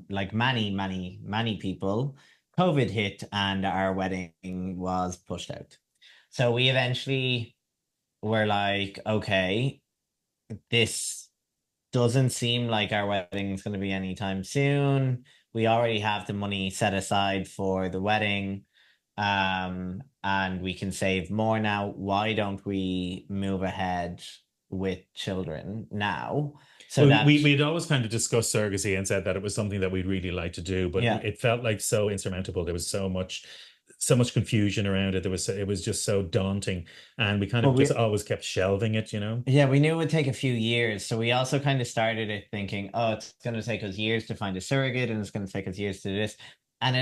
like many people, COVID hit and our wedding was pushed out. So we eventually were like, okay, this doesn't seem like our wedding is going to be anytime soon. We already have the money set aside for the wedding, and we can save more now. Why don't we move ahead with children now? So that we'd always kind of discussed surrogacy and said that it was something that we'd really like to do, but Yeah. it felt like so insurmountable. There was so much confusion around it. It was just so daunting, and we kind of Well, we- just always kept shelving it, Yeah, we knew it would take a few years. So we also kind of started it thinking, oh, it's going to take us years to find a surrogate and it's going to take us years to do this. And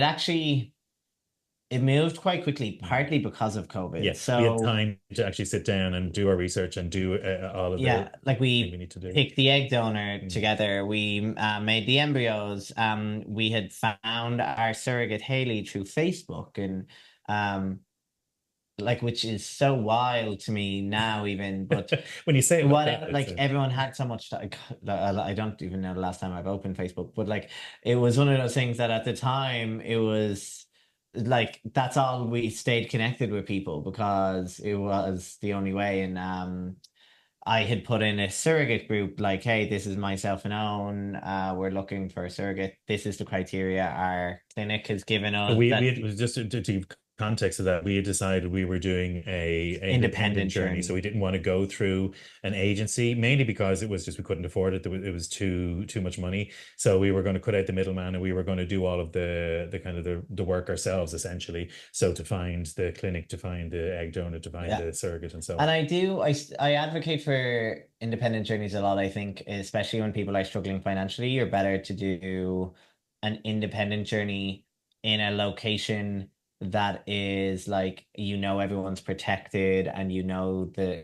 it moved quite quickly, partly because of COVID. Yeah, So we had time to actually sit down and do our research and do all of yeah, like we we need to do. picked the egg donor together. We made the embryos. We had found our surrogate Haley through Facebook, and like, which is so wild to me now, even. But When you say it like that, whatever, like everyone had so much time. I don't even know the last time I've opened Facebook, but like it was one of those things that at the time it was like that's all we stayed connected with people because it was the only way. And I had put in a surrogate group like, hey, this is myself and Owen. We're looking for a surrogate. This is the criteria our clinic has given us. we had, just to give context of that, we had decided we were doing a independent journey, so we didn't want to go through an agency, mainly because it was just we couldn't afford it. It was too much money, so we were going to cut out the middleman and we were going to do all of the kind of the work ourselves, essentially. So to find the clinic, to find the egg donor, to find the surrogate, and so on. And I advocate for independent journeys a lot. I think, especially when people are struggling financially, you're better to do an independent journey in a location that is like, everyone's protected and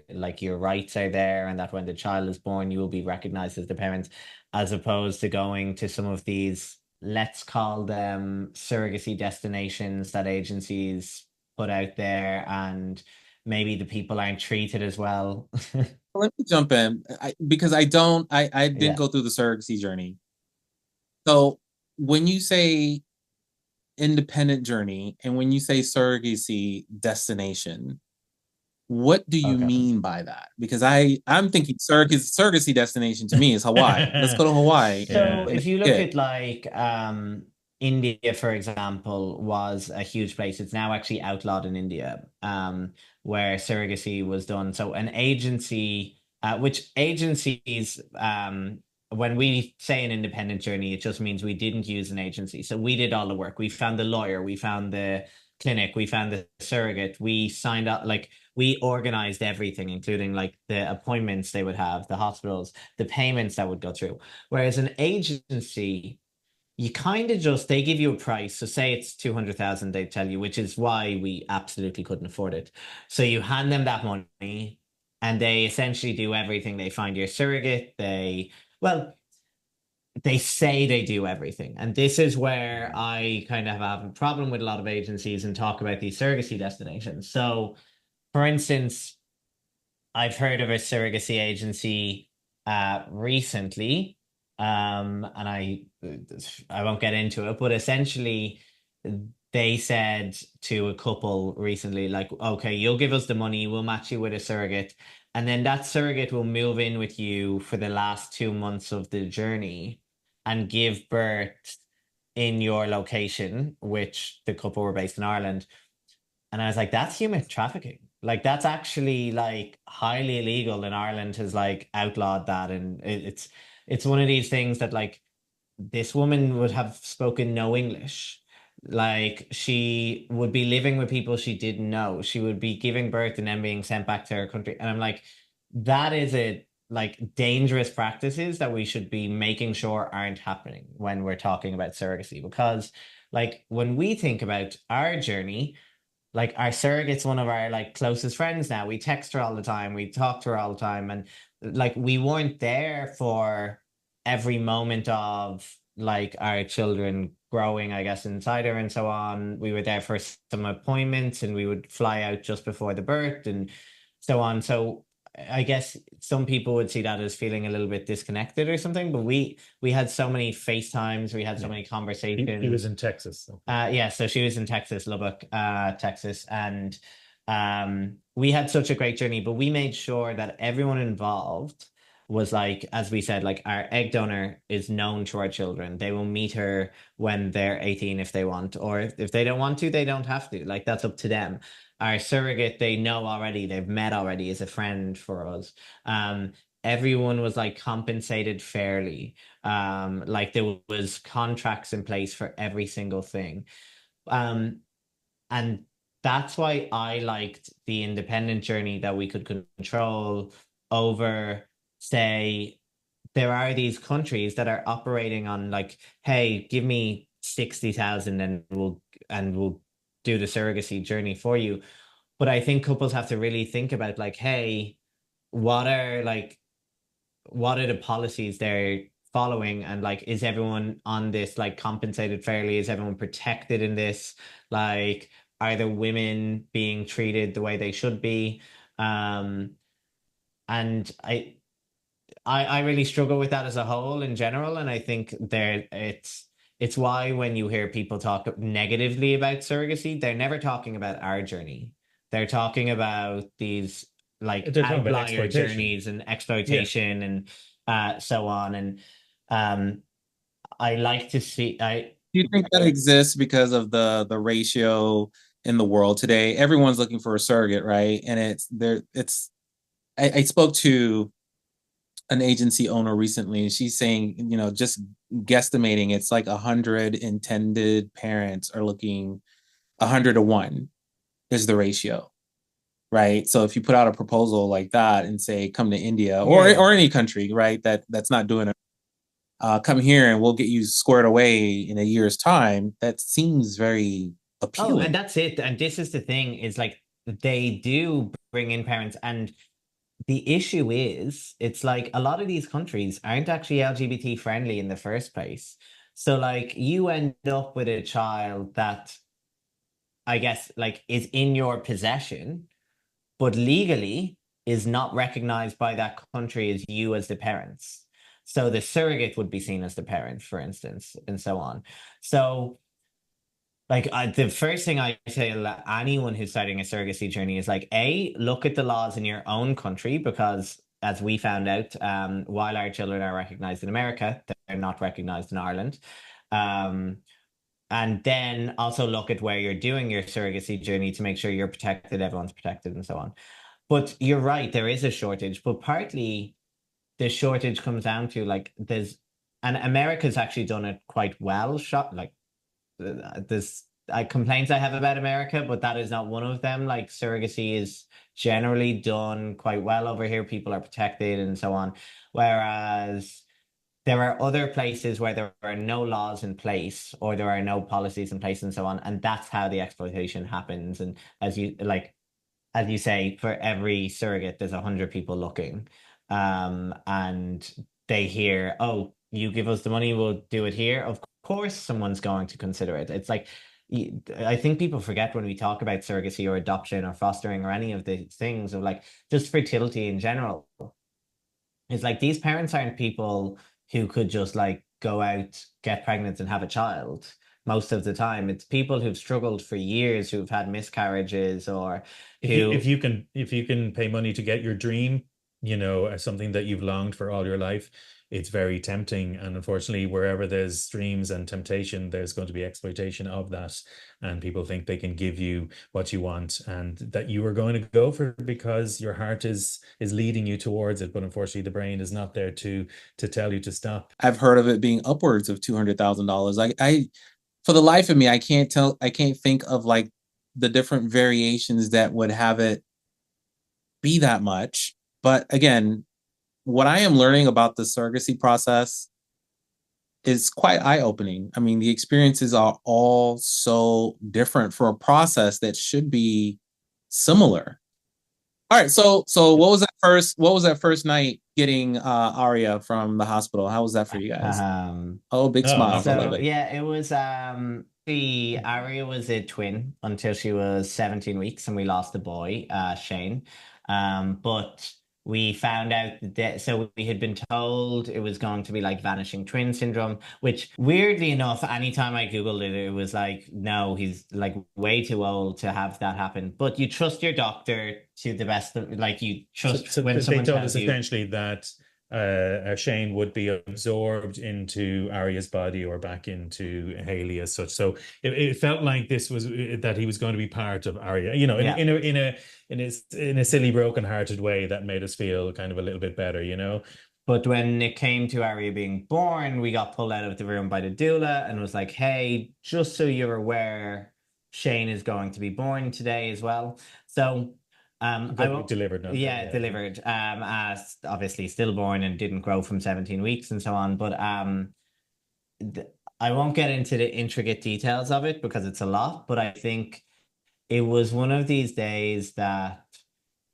like your rights are there, and that when the child is born you will be recognized as the parents, as opposed to going to some of these, let's call them surrogacy destinations that agencies put out there, and maybe the people aren't treated as well. Let me jump in because I didn't Yeah. go through the surrogacy journey. So when you say independent journey and when you say surrogacy destination, what do you mean by that? Because I'm thinking surrogacy destination to me is Hawaii. Let's go to Hawaii. So if you look at like India, for example, was a huge place. It's now actually outlawed in India, where surrogacy was done. So an agency, which agencies, when we say an independent journey, it just means we didn't use an agency. So we did all the work. We found the lawyer, we found the clinic, we found the surrogate, we signed up, like we organized everything, including like the appointments they would have, the hospitals, the payments that would go through. Whereas an agency, you kind of just, they give you a price. So say it's 200,000, they tell you, which is why we absolutely couldn't afford it. So you hand them that money and they essentially do everything. They find your surrogate. They say they do everything. And this is where I kind of have a problem with a lot of agencies and talk about these surrogacy destinations. So for instance, I've heard of a surrogacy agency recently, and I won't get into it, but essentially they said to a couple recently, like, okay, you'll give us the money, we'll match you with a surrogate, and then that surrogate will move in with you for the last 2 months of the journey and give birth in your location, which the couple were based in Ireland. And I was like, that's human trafficking. Like that's actually like highly illegal, and Ireland has like outlawed that. And it's one of these things that like this woman would have spoken no English. Like she would be living with people she didn't know. She would be giving birth and then being sent back to her country. And I'm like, that is like dangerous practices that we should be making sure aren't happening when we're talking about surrogacy. Because like when we think about our journey, like our surrogate's one of our like closest friends now. We text her all the time, we talk to her all the time, and like we weren't there for every moment of like our children growing, I guess, inside her and so on. We were there for some appointments and we would fly out just before the birth and so on. So I guess some people would see that as feeling a little bit disconnected or something, but we had so many FaceTimes, we had so many conversations. He was in Texas. So. Yeah, so she was in Texas, Lubbock, Texas, and we had such a great journey, but we made sure that everyone involved was like, as we said, like our egg donor is known to our children. They will meet her when they're 18 if they want, or if they don't want to, they don't have to. Like that's up to them. Our surrogate, they know already, they've met already, is a friend for us. everyone was like compensated fairly. Like there was contracts in place for every single thing. Um, and that's why I liked the independent journey that we could control over, say, there are these countries that are operating on like, hey, give me 60,000 and we'll do the surrogacy journey for you. But I think couples have to really think about like, hey, what are like what are the policies they're following, and like is everyone on this like compensated fairly, is everyone protected in this, like are the women being treated the way they should be? And I really struggle with that as a whole in general, and I think it's why when you hear people talk negatively about surrogacy, they're never talking about our journey. They're talking about these like They're talking about outlier exploitation. journeys and Yeah. exploitation and so on. And um, I like to see. Do you think that exists because of the ratio in the world today? Everyone's looking for a surrogate, right? And it's there. I spoke to an agency owner recently, and she's saying, just guesstimating, it's like 100 intended parents are looking 100 to 1 is the ratio, right? So if you put out a proposal like that and say, come to India or any country, right, that's not doing it, come here and we'll get you squared away in a year's time. That seems very appealing. Oh, and that's it. And this is the thing, is like they do bring in parents, and the issue is, it's like a lot of these countries aren't actually LGBT friendly in the first place. So like you end up with a child that I guess like is in your possession, but legally is not recognized by that country as you as the parents. So the surrogate would be seen as the parent, for instance, and so on. So like the first thing I say to anyone who's starting a surrogacy journey is like, A, look at the laws in your own country, because as we found out, while our children are recognized in America, they're not recognized in Ireland. And then also look at where you're doing your surrogacy journey to make sure you're protected, everyone's protected, and so on. But you're right, there is a shortage, but partly the shortage comes down to like and America's actually done it quite well. Like there's complaints I have about America, but that is not one of them. Like surrogacy is generally done quite well over here. People are protected and so on. Whereas there are other places where there are no laws in place or there are no policies in place and so on. And that's how the exploitation happens. And as you say, for every surrogate, there's 100 people looking. And they hear, oh, you give us the money, we'll do it here. Of course, someone's going to consider it. It's like, I think people forget when we talk about surrogacy or adoption or fostering or any of these things, of like just fertility in general. It's like these parents aren't people who could just like go out, get pregnant, and have a child. Most of the time, it's people who've struggled for years, who've had miscarriages, or if you can pay money to get your dream, something that you've longed for all your life, it's very tempting. And unfortunately, wherever there's dreams and temptation, there's going to be exploitation of that. And people think they can give you what you want and that you are going to go for it because your heart is leading you towards it. But unfortunately, the brain is not there to tell you to stop. I've heard of it being upwards of $200,000. I for the life of me, I can't think of like the different variations that would have it be that much. But again, what I am learning about the surrogacy process is quite eye-opening. I mean, the experiences are all so different for a process that should be similar. All right, so what was that first night getting Aria from the hospital? How was that for you guys? Big smile. So yeah, it was Aria was a twin until she was 17 weeks, and we lost the boy, Shane. But we found out that so we had been told it was going to be like vanishing twin syndrome, which weirdly enough, anytime I Googled it, it was like, no, he's like way too old to have that happen. But you trust your doctor to the best of, like you trust So when they someone told tells us you. essentially that Shane would be absorbed into Arya's body or back into Haley as such. So it felt like this was that he was going to be part of Arya, you know, Yeah. in a silly, broken-hearted way that made us feel kind of a little bit better, you know. But when it came to Arya being born, we got pulled out of the room by the doula and was like, hey, just so you're aware, Shane is going to be born today as well. So Delivered, not yeah, delivered. Obviously stillborn and didn't grow from 17 weeks and so on. But I won't get into the intricate details of it because it's a lot, but I think it was one of these days that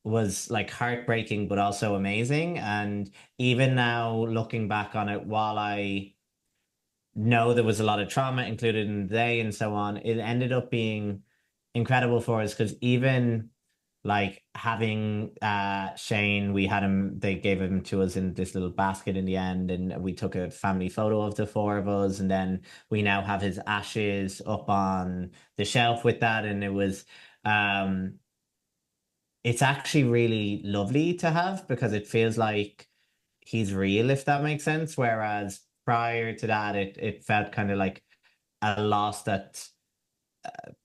was like heartbreaking, but also amazing. And even now, looking back on it, while I know there was a lot of trauma included in the day and so on, it ended up being incredible for us because even like having Shane, we had him, they gave him to us in this little basket in the end, and we took a family photo of the four of us, and then we now have his ashes up on the shelf with that, and it was it's actually really lovely to have because it feels like he's real, if that makes sense. Whereas prior to that, it felt kind of like a loss that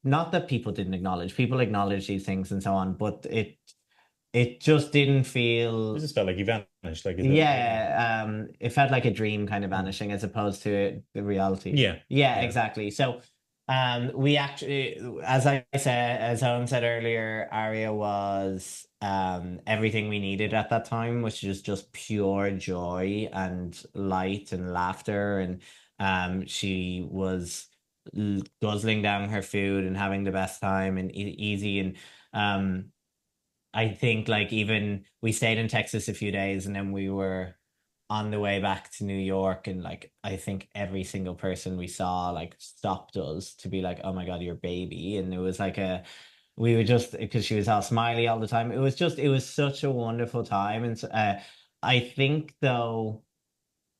not that people didn't acknowledge, people acknowledge these things and so on, but it just didn't feel. It just felt like he vanished. Like It felt like a dream kind of vanishing as opposed to the reality. Yeah. Exactly. So we actually, as Owen said earlier, Arya was everything we needed at that time, which is just pure joy and light and laughter. And she was guzzling down her food and having the best time and easy. And I think like even we stayed in Texas a few days and then we were on the way back to New York, and like I think every single person we saw like stopped us to be like, oh my God, your baby. And it was like we were just, because she was all smiley all the time. It was such a wonderful time. And I think though,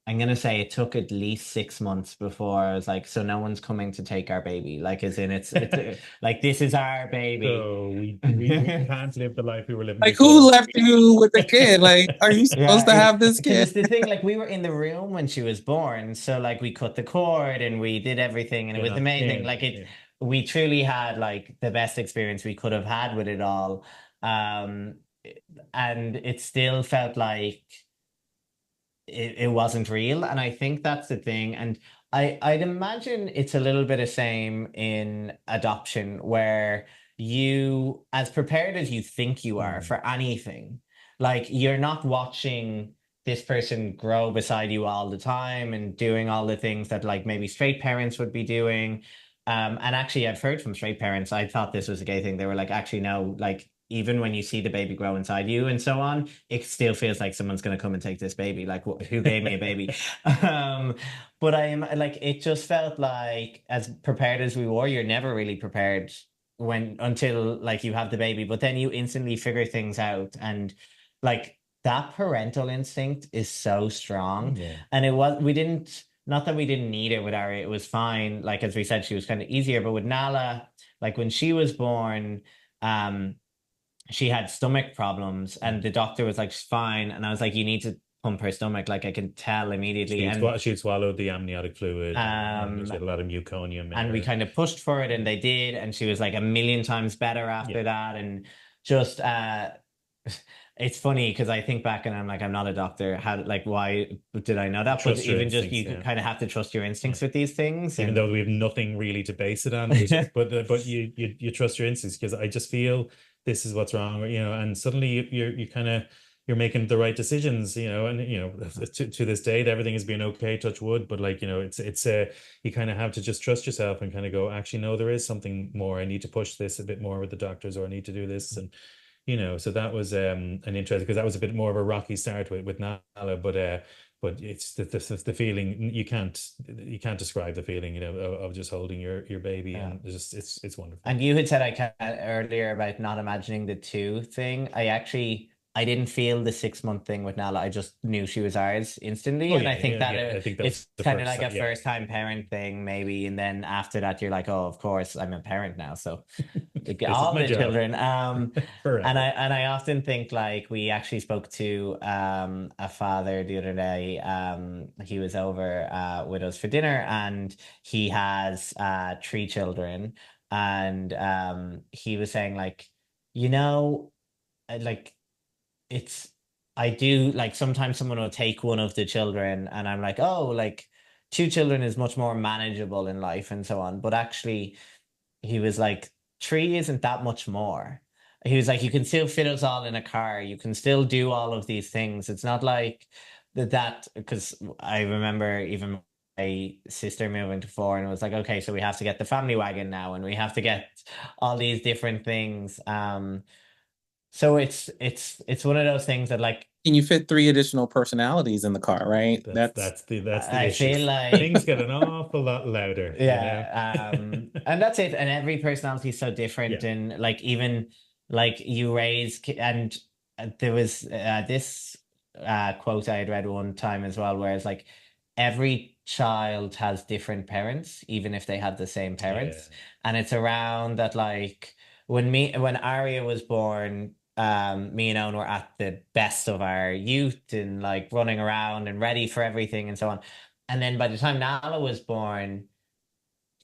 I'm gonna say it took at least 6 months before I was like, so no one's coming to take our baby. Like, as in, it's like this is our baby. So we can't live the life we were living. Like, before. who left you with the kid? Like, are you supposed to have this kid? It's the thing. Like, we were in the room when she was born, so like we cut the cord and we did everything, and it was amazing. Like we truly had like the best experience we could have had with it all, and it still felt like it wasn't real. And I think that's the thing. And I'd imagine it's a little bit the same in adoption, where you, as prepared as you think you are for anything, like you're not watching this person grow beside you all the time and doing all the things that like maybe straight parents would be doing. And actually, I've heard from straight parents, I thought this was a gay thing. They were like, actually, no, like even when you see the baby grow inside you and so on, it still feels like someone's going to come and take this baby. Like, who gave me a baby? But I am like, it just felt like as prepared as we were, you're never really prepared until like you have the baby, but then you instantly figure things out. And like that parental instinct is so strong. Yeah. And not that we didn't need it with Ari, it was fine. Like, as we said, she was kind of easier, but with Nala, like when she was born, she had stomach problems and the doctor was like, she's fine. And I was like, you need to pump her stomach. Like I can tell immediately. She'd swallowed the amniotic fluid. And she had a lot of meconium. And we kind of pushed for it and they did. And she was like a million times better after that. And just, it's funny because I think back and I'm like, I'm not a doctor. Why did I know that? But even just, you kind of have to trust your instincts with these things. Even though we have nothing really to base it on, but you trust your instincts, because I just feel this is what's wrong, you know, and suddenly you're making the right decisions, you know, and you know, to this date, everything has been okay, touch wood, but like, you know, it's you kind of have to just trust yourself and kind of go, actually, no, there is something more. I need to push this a bit more with the doctors, or I need to do this. And, you know, so that was an interest, because that was a bit more of a rocky start with Nala, but it's the feeling you can't describe the feeling, you know, of just holding your baby, and it's wonderful. And you had said earlier about not imagining the two thing. I actually I didn't feel the 6 month thing with Nala. I just knew she was ours instantly. Oh And yeah, I think yeah, that yeah. I think that it's was the kind of first like a yeah. first time parent thing, maybe. And then after that, you're like, oh, of course, I'm a parent now. So This is all my the job children. And forever. I often think like we actually spoke to a father the other day. He was over with us for dinner, and he has 3 children. And he was saying like, you know, like it's I do like sometimes someone will take one of the children and I'm like, oh, like 2 children is much more manageable in life and so on. But actually, he was like, 3 isn't that much more. He was like, you can still fit us all in a car. You can still do all of these things. It's not like that, because I remember even my sister moving to 4 and it was like, okay, so we have to get the family wagon now and we have to get all these different things. So it's one of those things that like Can you fit 3 additional personalities in the car, right? That's the I issue. feel like Things get an awful lot louder, you know. yeah, and that's it. And every personality is so different, Yeah. and like even like you raise and there was this quote I had read one time as well, where it's like every child has different parents, even if they have the same Yeah. parents, and it's around that like when Arya was born. Me and Owen were at the best of our youth and like running around and ready for everything and so on. And then by the time Nala was born,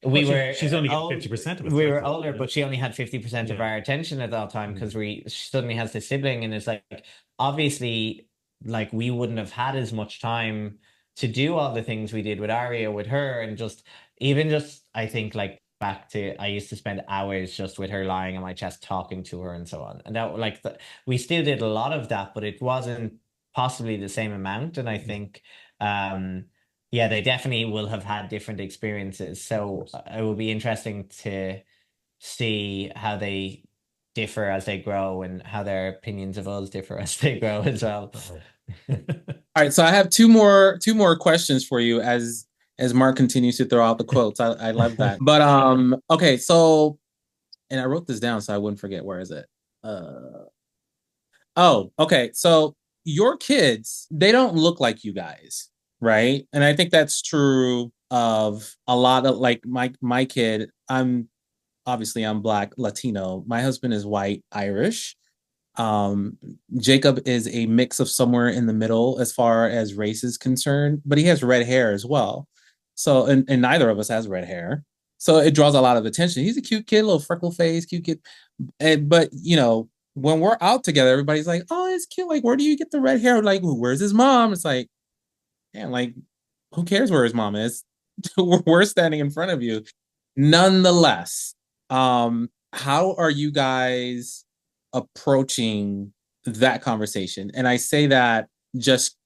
Well, we were she's only got old. 50% of its We life. were older, but she only had 50% of Yeah. our attention at that time because Mm. she suddenly has this sibling, and it's like obviously like we wouldn't have had as much time to do all the things we did with Arya with her, and just even just I think like back to I used to spend hours just with her lying on my chest talking to her and so on, and that like we still did a lot of that, but it wasn't possibly the same amount, and I think um yeah, they definitely will have had different experiences. So it will be interesting to see how they differ as they grow and how their opinions of us differ as they grow as well. All right, so I have two more questions for you as Mark continues to throw out the quotes. I love that. But okay, so and I wrote this down so I wouldn't forget. Where is it? Oh, okay. So your kids, they don't look like you guys, right? And I think that's true of a lot of like my kid. I'm Black Latino. My husband is white Irish. Um, Jacob is a mix of somewhere in the middle as far as race is concerned, but he has red hair as well. So, and neither of us has red hair. So it draws a lot of attention. He's a cute kid, little freckle face, cute kid. But when we're out together, everybody's like, "Oh, it's cute. Like, where do you get the red hair? Like, where's his mom?" It's like, man, like, who cares where his mom is? We're standing in front of you. Nonetheless, how are you guys approaching that conversation? And I say that just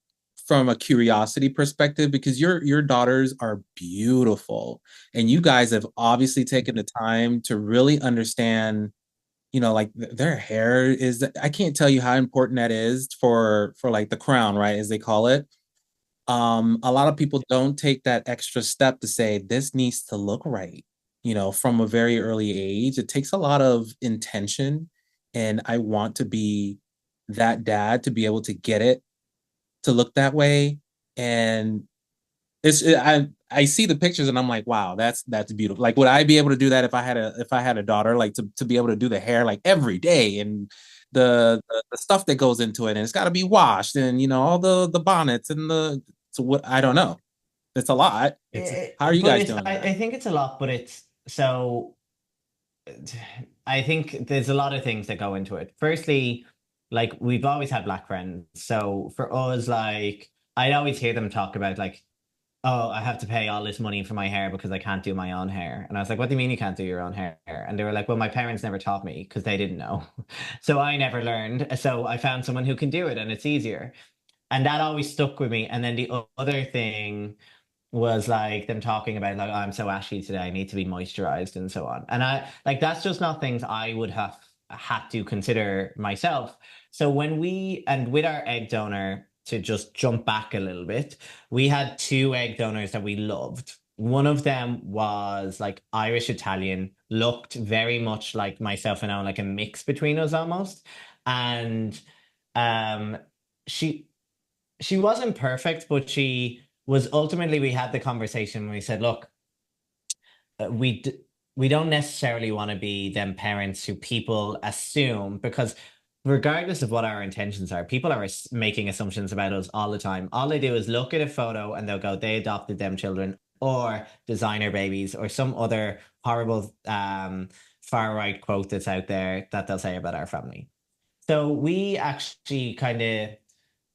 from a curiosity perspective because your daughters are beautiful and you guys have obviously taken the time to really understand like their hair is I can't tell you how important that is for like the crown, right, as they call it. A lot of people don't take that extra step to say this needs to look right, from a very early age. It takes a lot of intention, and I want to be that dad to be able to get it to look that way. And I see the pictures and I'm like, wow, that's beautiful. Like, would I be able to do that if I had a daughter, like to be able to do the hair like every day and the stuff that goes into it, and it's got to be washed, and all the bonnets and so what I don't know. It's a lot. How are you But guys it's doing that? I think it's a lot, but it's so I think there's a lot of things that go into it. Firstly, like we've always had black friends. So for us, like I'd always hear them talk about like, oh, I have to pay all this money for my hair because I can't do my own hair. And I was like, what do you mean you can't do your own hair? And they were like, well, my parents never taught me because they didn't know. So I never learned. So I found someone who can do it and it's easier. And that always stuck with me. And then the other thing was like them talking about like, oh, I'm so ashy today, I need to be moisturized and so on. And I like that's just not things I would have had to consider myself. So when we and with our egg donor, to just jump back a little bit, we had 2 egg donors that we loved. One of them was like Irish Italian, looked very much like myself and I, like a mix between us almost. And um, she she wasn't perfect, but she was ultimately. We had the conversation. We said, look, we don't necessarily want to be them parents who people assume, because regardless of what our intentions are, people are making assumptions about us all the time. All they do is look at a photo and they'll go, they adopted them children, or designer babies, or some other horrible far right quote that's out there that they'll say about our family. So we actually kind of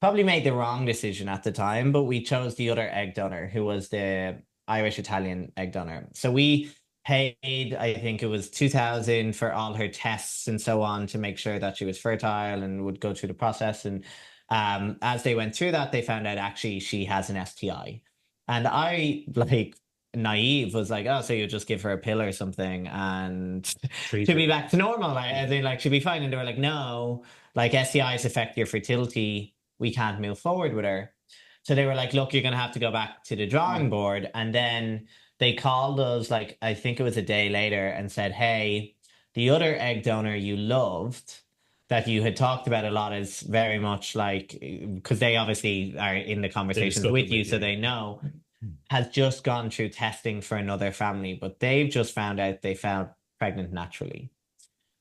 probably made the wrong decision at the time, but we chose the other egg donor, who was the Irish Italian egg donor. So we paid, I think it was 2,000 for all her tests and so on, to make sure that she was fertile and would go through the process. And as they went through that, they found out actually she has an STI. And I, like, naive, was like, oh, so you just give her a pill or something and Treat she'll her. be back to normal. Like, as in, like, she'll be fine. And they were like, no, like, STIs affect your fertility. We can't move forward with her. So they were like, look, you're going to have to go back to the drawing board. And then they called us, like, I think it was a day later, and said, hey, the other egg donor you loved, that you had talked about a lot, is very much like, because they obviously are in the conversations discussed with it you, with so you. they know, has just gone through testing for another family, but they've just found out they fell pregnant naturally.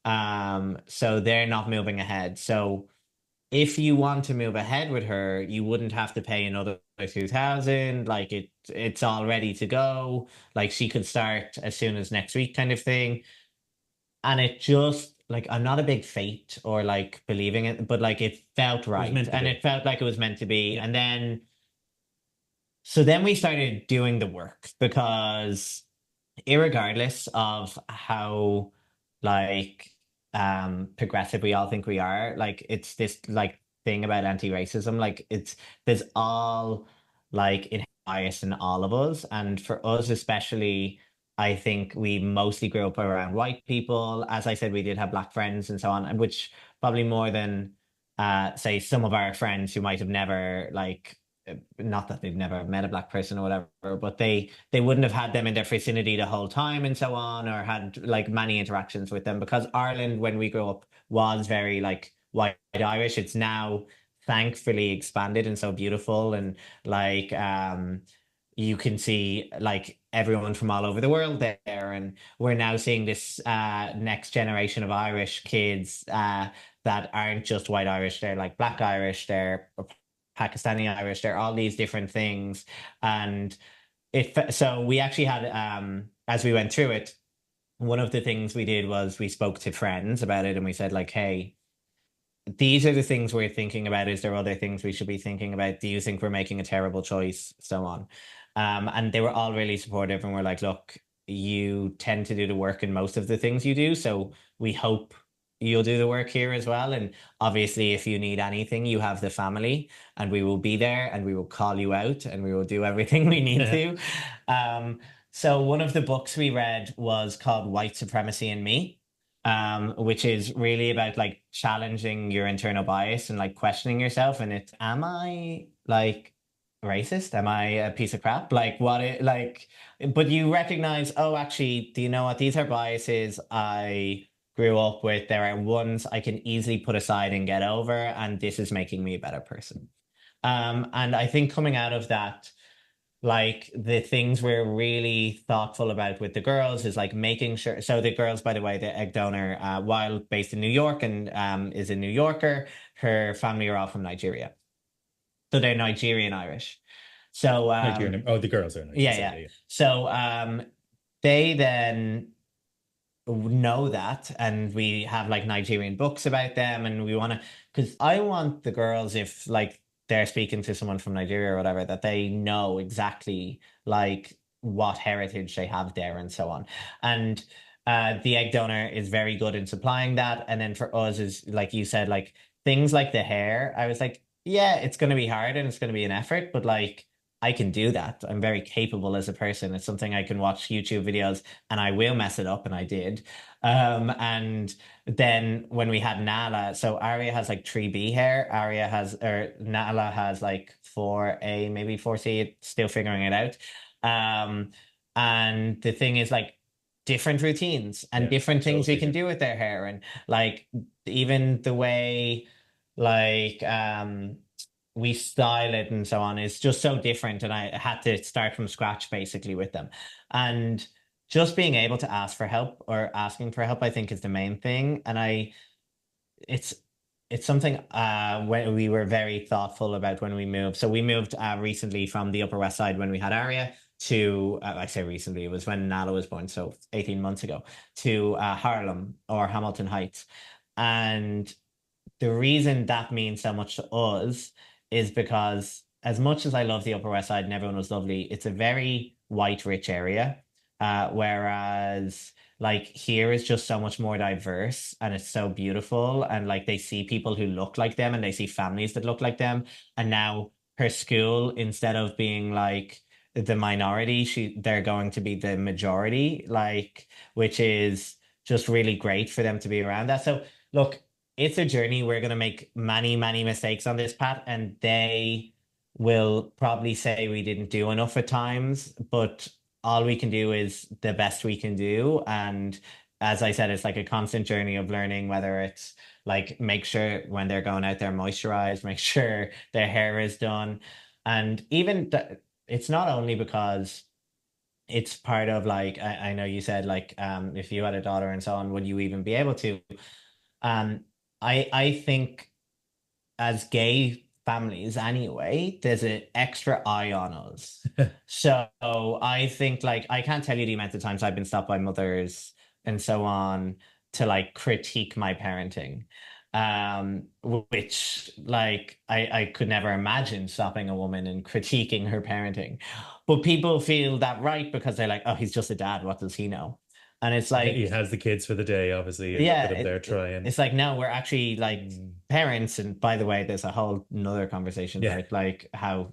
So they're not moving ahead. So if you want to move ahead with her, you wouldn't have to pay another 2,000. Like, it's all ready to go. Like, she could start as soon as next week, kind of thing. And it just, like, I'm not a big fate or like believing it, but like, it felt right, meant to and be. it felt like it was meant to be. Yeah. And then, so then we started doing the work, because irregardless of how, like, progressive we all think we are, like, it's this, like, thing about anti-racism, like, there's all, like, inherent bias in all of us, and for us especially, I think we mostly grew up around white people. As I said, we did have black friends and so on, and which probably more than say some of our friends who might have never, like, not that they've never met a black person or whatever, but they wouldn't have had them in their vicinity the whole time and so on, or had, like, many interactions with them, because Ireland, when we grew up, was very, like, white Irish. It's now thankfully expanded and so beautiful, and, like, you can see, like, everyone from all over the world there, and we're now seeing this next generation of Irish kids that aren't just white Irish. They're, like, black Irish, they're Pakistani Irish, they're all these different things. And so we actually had, as we went through it, one of the things we did was we spoke to friends about it, and we said, like, hey, these are the things we're thinking about. Is there other things we should be thinking about? Do you think we're making a terrible choice? So on. And they were all really supportive, and we're like, look, you tend to do the work in most of the things you do. So we hope you'll do the work here as well. And obviously, if you need anything, you have the family, and we will be there, and we will call you out, and we will do everything we need to. So one of the books we read was called White Supremacy and Me, which is really about, like, challenging your internal bias and, like, questioning yourself. And it's, am I, like, racist? Am I a piece of crap? Like, what it, like, but you recognize, oh, actually, do you know what? These are biases I grew up with. There are ones I can easily put aside and get over, and this is making me a better person. And I think coming out of that, like, the things we're really thoughtful about with the girls is, like, making sure. So the girls, by the way, the egg donor, while based in New York and is a New Yorker, her family are all from Nigeria. So they're Nigerian Irish. So The girls are yeah, Nigerian. yeah. So they then know that, and we have, like, Nigerian books about them, and we want to, because I want the girls, if, like, they're speaking to someone from Nigeria or whatever, that they know exactly, like, what heritage they have there and so on. And the egg donor is very good in supplying that. And then for us, is, like you said, like, things like the hair, I was like, yeah, it's going to be hard and it's going to be an effort, but, like, I can do that. I'm very capable as a person. It's something I can watch YouTube videos, and I will mess it up, and I did. And then when we had Nala, so Arya has, like, 3B hair. Nala has, like, 4A, maybe 4C. It's still figuring it out. And the thing is, like, different routines and different things we can do with their hair, and, like, even the way like we style it and so on. It's just so different, and I had to start from scratch basically with them. And just being able to ask for help or asking for help, I think, is the main thing. And it's it's something when we were very thoughtful about when we moved. So we moved recently from the Upper West Side when we had Aria to I say recently, it was when Nala was born, so 18 months ago, to Harlem or Hamilton Heights. And the reason that means so much to us is because as much as I love the Upper West Side and everyone was lovely, it's a very white rich area. Whereas like here is just so much more diverse and it's so beautiful. And like they see people who look like them and they see families that look like them. And now her school, instead of being like the minority, they're going to be the majority, like, which is just really great for them to be around that. So look, it's a journey. We're going to make many, many mistakes on this path, and they will probably say we didn't do enough at times, but all we can do is the best we can do. And as I said, it's like a constant journey of learning, whether it's like make sure when they're going out there moisturized, make sure their hair is done. And even it's not only because it's part of like, I know you said like if you had a daughter and so on, would you even be able to? Um, I think as gay families anyway, there's an extra eye on us. So I think like I can't tell you the amount of times I've been stopped by mothers and so on to like critique my parenting. Which like I could never imagine stopping a woman and critiquing her parenting. But people feel that right because they're like, oh, he's just a dad, what does he know? And it's like He has the kids for the day, obviously, and yeah, look at him there trying. it's like no, we're actually like parents. And by the way, there's a whole another conversation Yeah. about like how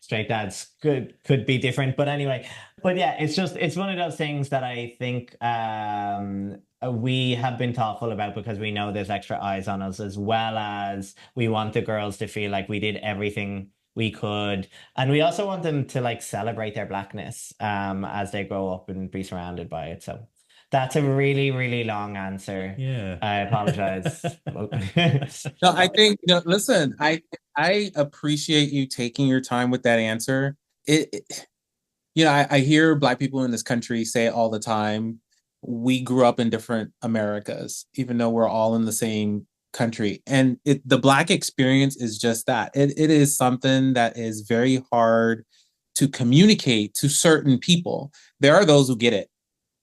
straight dads could be different. But anyway, but yeah, it's one of those things that I think we have been thoughtful about because we know there's extra eyes on us, as well as we want the girls to feel like we did everything we could, and we also want them to like celebrate their blackness as they grow up and be surrounded by it. So that's a really, really long answer. Yeah. I apologize. No, I think listen, I appreciate you taking your time with that answer. I hear Black people in this country say it all the time. We grew up in different Americas, even though we're all in the same country. And the Black experience is just that. It is something that is very hard to communicate to certain people. There are those who get it.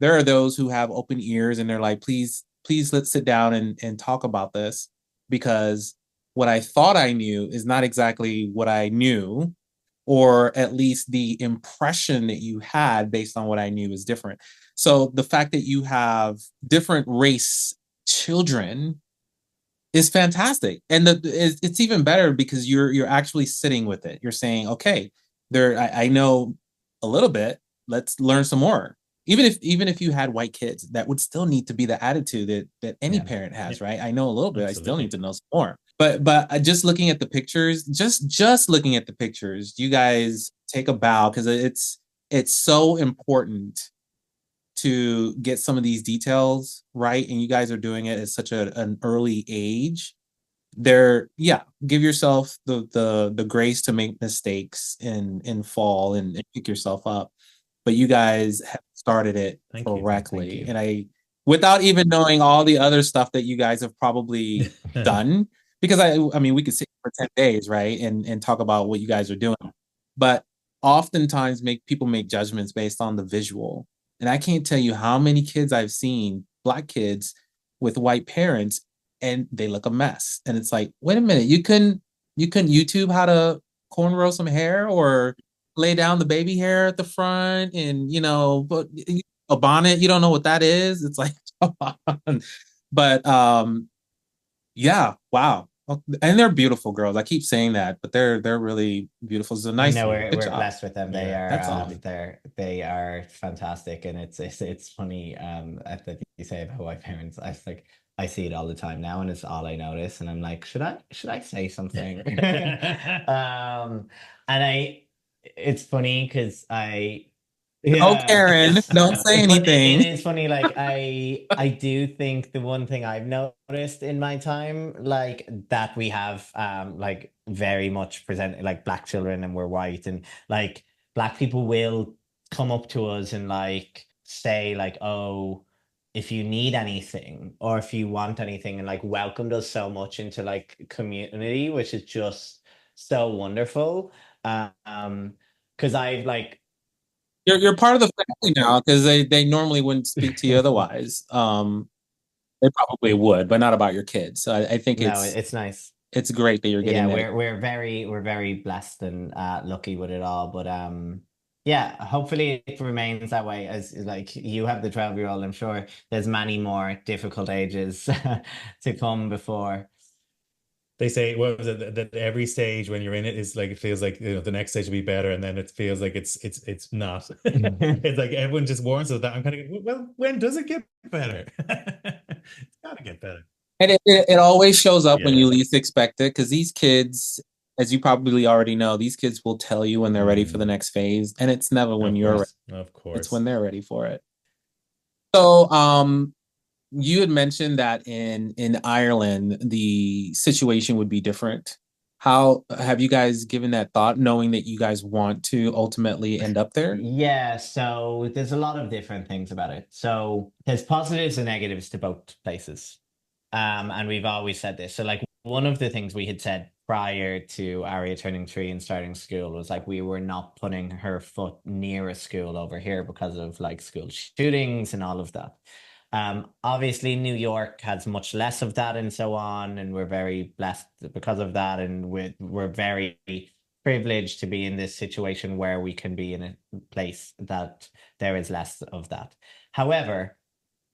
There are those who have open ears and they're like, please, let's sit down and talk about this, because what I thought I knew is not exactly what I knew, or at least the impression that you had based on what I knew is different. So the fact that you have different race children is fantastic. And it's even better because you're actually sitting with it. You're saying, okay, I know a little bit, let's learn some more. Even if you had white kids, that would still need to be the attitude that any parent has, right? I know a little bit, absolutely. I still need to know some more. But just looking at the pictures, just looking at the pictures, you guys take a bow, because it's so important to get some of these details right, and you guys are doing it at such an early age. Give yourself the grace to make mistakes and fall and pick yourself up, but you guys have started it correctly. And I, without even knowing all the other stuff that you guys have probably done, because I mean we could sit for 10 days, right, and talk about what you guys are doing, but oftentimes people make judgments based on the visual. And I can't tell you how many kids I've seen, Black kids with white parents, and they look a mess. And it's like, wait a minute, you couldn't YouTube how to cornrow some hair or lay down the baby hair at the front, and but a bonnet, you don't know what that is. It's like, come on. But yeah, wow. And they're beautiful girls. I keep saying that, but they're really beautiful. So nice. We're blessed with them. They are that's awesome. They are fantastic, and it's funny that you say about white parents. I see it all the time now, and it's all I notice, and I'm like, should I say something? And it's funny because Oh, Karen, don't say But anything. it is funny, like I do think the one thing I've noticed in my time, like that we have like very much presented like black children and we're white and like black people will come up to us and like say like, oh, if you need anything or if you want anything and like welcomed us so much into like community, which is just so wonderful. Because I've like You're part of the family now because they normally wouldn't speak to you otherwise. They probably would, but not about your kids. So I think no, it's nice. it's great that you're Yeah, getting that. we're very blessed and lucky with it all. But yeah, hopefully it remains that way as like you have the 12-year-old. I'm sure there's many more difficult ages to come before. They say, what was it, that every stage when you're in it is like, it feels like, the next stage will be better, and then it feels like it's not. It's like everyone just warns us that. I'm kind of, well, when does it get better? It's gotta get better. And it always shows up when Yeah. you least expect it because these kids, as you probably already know, these kids will tell you when they're ready for the next phase, and it's never when Of you're ready. course, of It's course. when they're ready for it. So, you had mentioned that in Ireland the situation would be different. How have you guys given that thought, knowing that you guys want to ultimately end up there? Yeah, so there's a lot of different things about it. So there's positives and negatives to both places. And we've always said this. So like one of the things we had said prior to Aria turning 3 and starting school was like we were not putting her foot near a school over here because of like school shootings and all of that. Obviously, New York has much less of that and so on, and we're very blessed because of that, and we're very privileged to be in this situation where we can be in a place that there is less of that. However,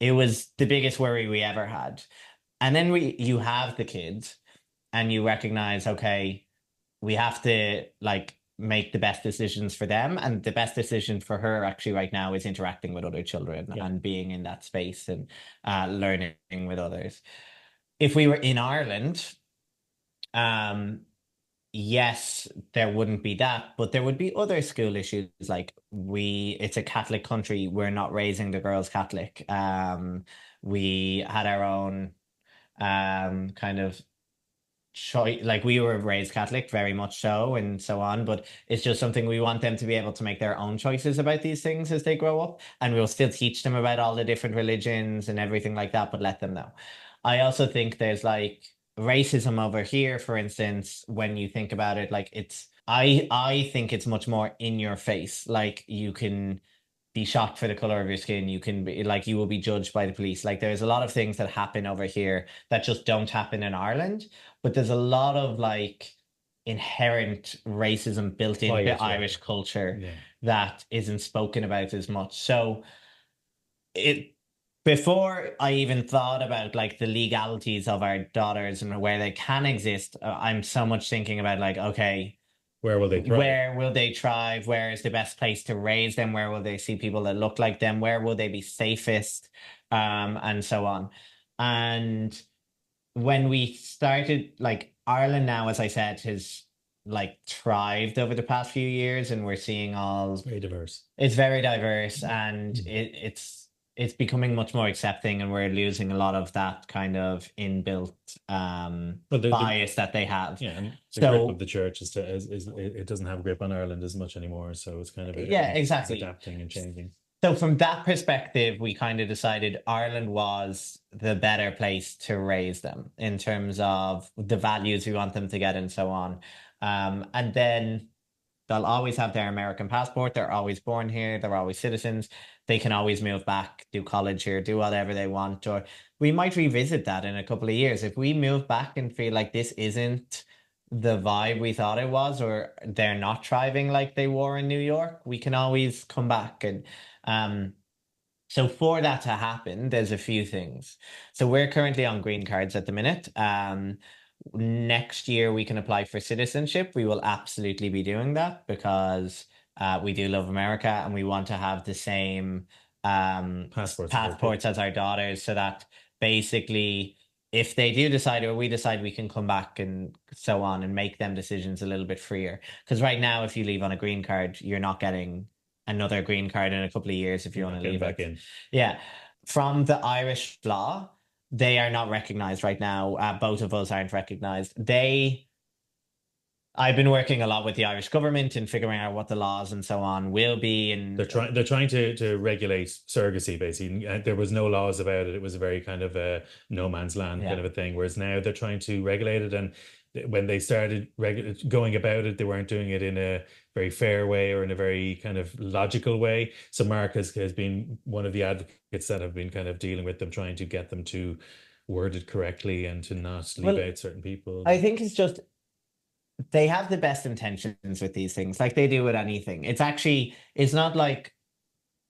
it was the biggest worry we ever had. And then you have the kids and you recognize, okay, we have to like make the best decisions for them. And the best decision for her actually right now is interacting with other children Yeah. and being in that space and learning with others. If we were in Ireland, yes, there wouldn't be that, but there would be other school issues. Like it's a Catholic country. We're not raising the girls Catholic. We had our own kind of choice. Like we were raised Catholic, very much so, and so on. But it's just something we want them to be able to make their own choices about these things as they grow up, and we'll still teach them about all the different religions and everything like that, but let them know. I also think there's like racism over here, for instance, when you think about it, like I think it's much more in your face. Like you can be shot for the color of your skin. You can be like you will be judged by the police. Like there's a lot of things that happen over here that just don't happen in Ireland. But there's a lot of like inherent racism built into Quiet, yeah. Irish culture Yeah. that isn't spoken about as much. So it before I even thought about like the legalities of our daughters and where they can exist, I'm so much thinking about like, okay, Where will they thrive? where will they thrive? Where is the best place to raise them? Where will they see people that look like them? Where will they be safest? And so on. And when we started, like Ireland now, as I said, has like thrived over the past few years, and we're seeing all Very diverse. it's very diverse, and it's becoming much more accepting, and we're losing a lot of that kind of inbuilt bias that they have. Yeah, and the So- grip of the church is it doesn't have a grip on Ireland as much anymore, so it's kind of Yeah, exactly. it's adapting and changing. So from that perspective, we kind of decided Ireland was the better place to raise them in terms of the values we want them to get and so on. And then they'll always have their American passport. They're always born here. They're always citizens. They can always move back, do college here, do whatever they want. Or we might revisit that in a couple of years. If we move back and feel like this isn't the vibe we thought it was, or they're not thriving like they were in New York, we can always come back. And so for that to happen, there's a few things. So we're currently on green cards at the minute. Next year we can apply for citizenship. We will absolutely be doing that because we do love America and we want to have the same passports as our daughters, so that basically if they do decide or we decide, we can come back and so on and make them decisions a little bit freer. Because right now, if you leave on a green card, you're not getting another green card in a couple of years if you want to Getting leave back it. in. Yeah. From the Irish law, they are not recognized right now. Both of us aren't recognized. I've been working a lot with the Irish government and figuring out what the laws and so on will be. And They're trying to regulate surrogacy, basically. There was no laws about it. It was a very kind of a no man's land kind of a thing. Whereas now they're trying to regulate it. And when they started going about it, they weren't doing it in a very fair way or in a very kind of logical way. So Mark has been one of the advocates that have been kind of dealing with them, trying to get them to word it correctly and to not leave out certain people. I think it's just they have the best intentions with these things, like they do with anything. It's not like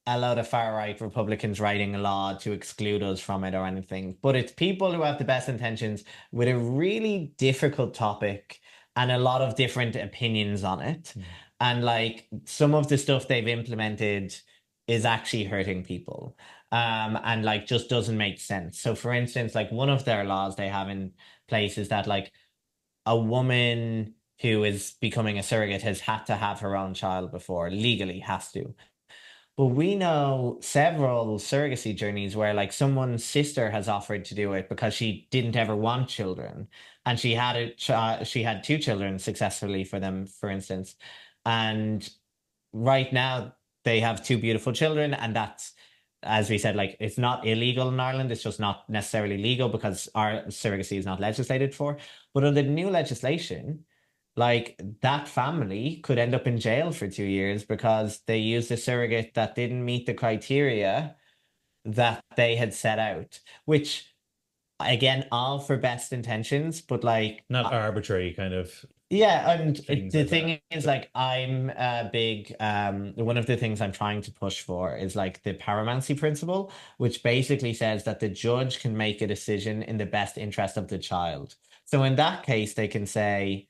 a lot of far right Republicans writing a law to exclude us from it or anything, but it's people who have the best intentions with a really difficult topic and a lot of different opinions on it. And like some of the stuff they've implemented is actually hurting people. And like just doesn't make sense. So for instance, like one of their laws they have in place is that like a woman who is becoming a surrogate has had to have her own child before, legally has to. But we know several surrogacy journeys where like someone's sister has offered to do it because she didn't ever want children, and she had she had two children successfully for them, for instance. And right now they have two beautiful children, and that's, as we said, like it's not illegal in Ireland. It's just not necessarily legal because our surrogacy is not legislated for. But under the new legislation, like that family could end up in jail for 2 years because they used a surrogate that didn't meet the criteria that they had set out, which again, all for best intentions, but like not arbitrary kind of. Yeah, and things the like thing that. is, like, I'm a big one of the things I'm trying to push for is like the paramountcy principle, which basically says that the judge can make a decision in the best interest of the child. So in that case, they can say,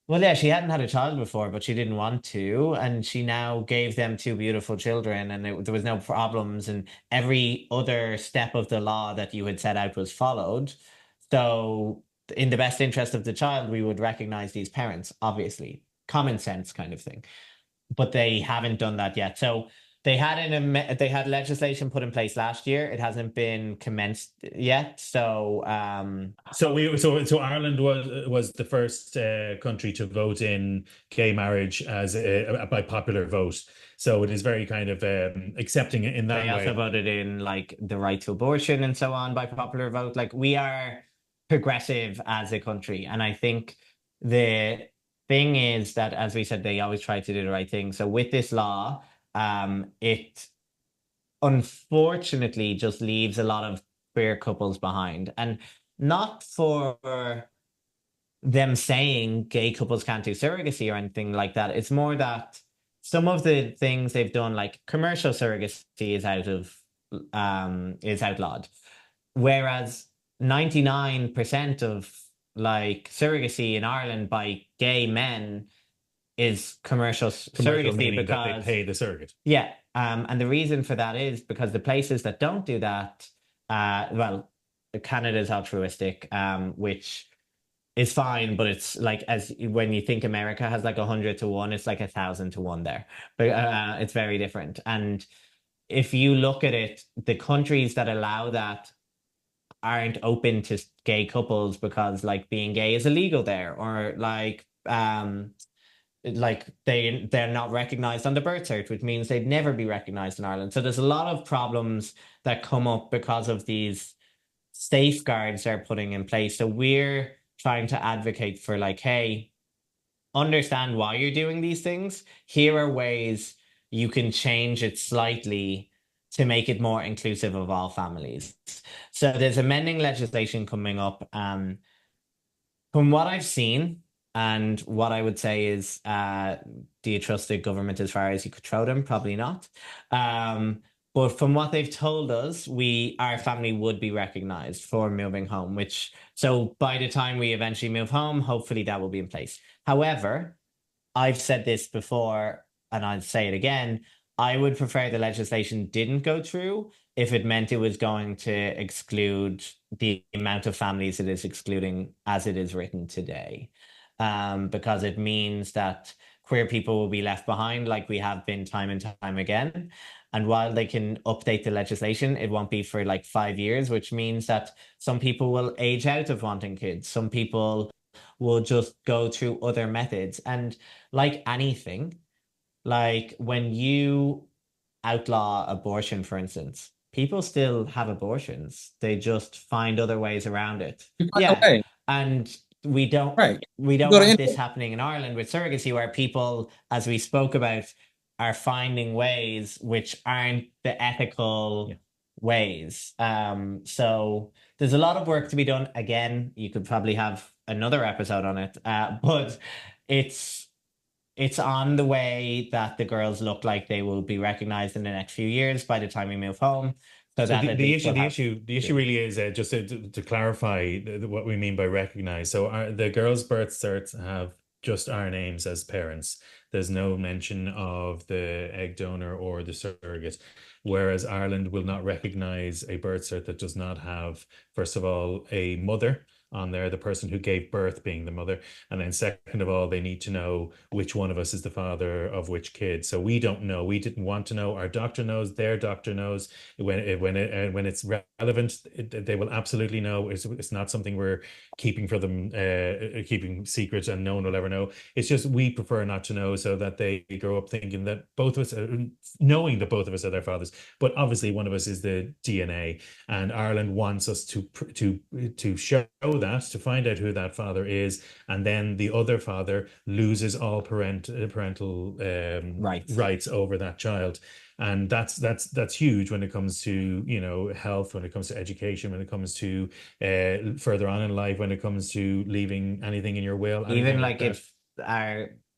well, yeah, she hadn't had a child before, but she didn't want to, and she now gave them two beautiful children, and there was no problems, and every other step of the law that you had set out was followed. So, in the best interest of the child, we would recognize these parents, obviously, common sense kind of thing. But they haven't done that yet. So they had legislation put in place last year. It hasn't been commenced yet. So So Ireland was the first country to vote in gay marriage as by popular vote. So it is very kind of accepting in that they way. also voted in like the right to abortion and so on by popular vote. Like we are progressive as a country, and I think the thing is that, as we said, they always try to do the right thing. So with this law, it unfortunately just leaves a lot of queer couples behind, and not for them saying gay couples can't do surrogacy or anything like that. It's more that some of the things they've done, like commercial surrogacy, is outlawed, whereas 99% of like surrogacy in Ireland by gay men is commercial surrogacy, meaning that because they pay the surrogate. Yeah, and the reason for that is because the places that don't do that, well, Canada's altruistic, which is fine, but it's like, as when you think America has like 100 to 1, it's like 1,000 to 1 there, but it's very different. And if you look at it, the countries that allow that aren't open to gay couples because like being gay is illegal there, or like they're not recognized on the birth cert, which means they'd never be recognized in Ireland. So there's a lot of problems that come up because of these safeguards they're putting in place. So we're trying to advocate for like, hey, understand why you're doing these things. Here are ways you can change it slightly to make it more inclusive of all families. So there's amending legislation coming up. From what I've seen, and what I would say is, do you trust the government as far as you could throw them? Probably not. But from what they've told us, our family would be recognized for moving home, so by the time we eventually move home, hopefully that will be in place. However, I've said this before, and I'll say it again, I would prefer the legislation didn't go through if it meant it was going to exclude the amount of families it is excluding as it is written today. Because it means that queer people will be left behind, like we have been time and time again. And while they can update the legislation, it won't be for like 5 years, which means that some people will age out of wanting kids. Some people will just go through other methods. And like anything, like when you outlaw abortion, for instance, people still have abortions. They just find other ways around it. You find a Yeah. way. And we don't Right. we don't Go to want this India. happening in Ireland with surrogacy, where people, as we spoke about, are finding ways which aren't the ethical ways. So there's a lot of work to be done. Again, you could probably have another episode on it, but it's on the way that the girls look like they will be recognized in the next few years by the time we move home. So that at the least issue, we'll have- the issue really is just to clarify what we mean by recognize. So the girls' birth certs have just our names as parents. There's no mention of the egg donor or the surrogate, whereas Ireland will not recognize a birth cert that does not have, first of all, a mother on there, the person who gave birth being the mother, and then second of all, they need to know which one of us is the father of which kid. So we don't know. We didn't want to know. Our doctor knows. Their doctor knows. When it's relevant, they will absolutely know. It's not something we're keeping for them, keeping secret, and no one will ever know. It's just we prefer not to know, so that they grow up thinking that both of us, knowing that both of us are their fathers. But obviously, one of us is the DNA, and Ireland wants us to show that, to find out who that father is, and then the other father loses all parental rights over that child. And that's huge when it comes to health, when it comes to education, when it comes to further on in life, when it comes to leaving anything in your will. Even like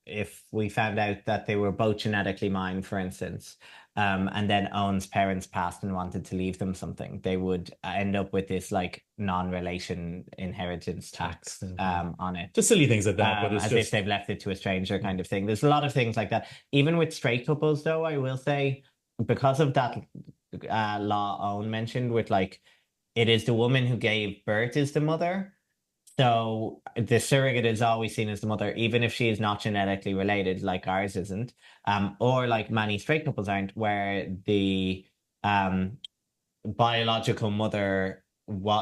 if we found out that they were both genetically mine, for instance, and then Owen's parents passed and wanted to leave them something, they would end up with this like non-relation inheritance tax on it. Just silly things like that, but it's as if they've left it to a stranger kind of thing. There's a lot of things like that. Even with straight couples, though, I will say, because of that law Owen mentioned, with like, it is the woman who gave birth is the mother. So the surrogate is always seen as the mother, even if she is not genetically related, like ours isn't, or like many straight couples aren't, where the biological mother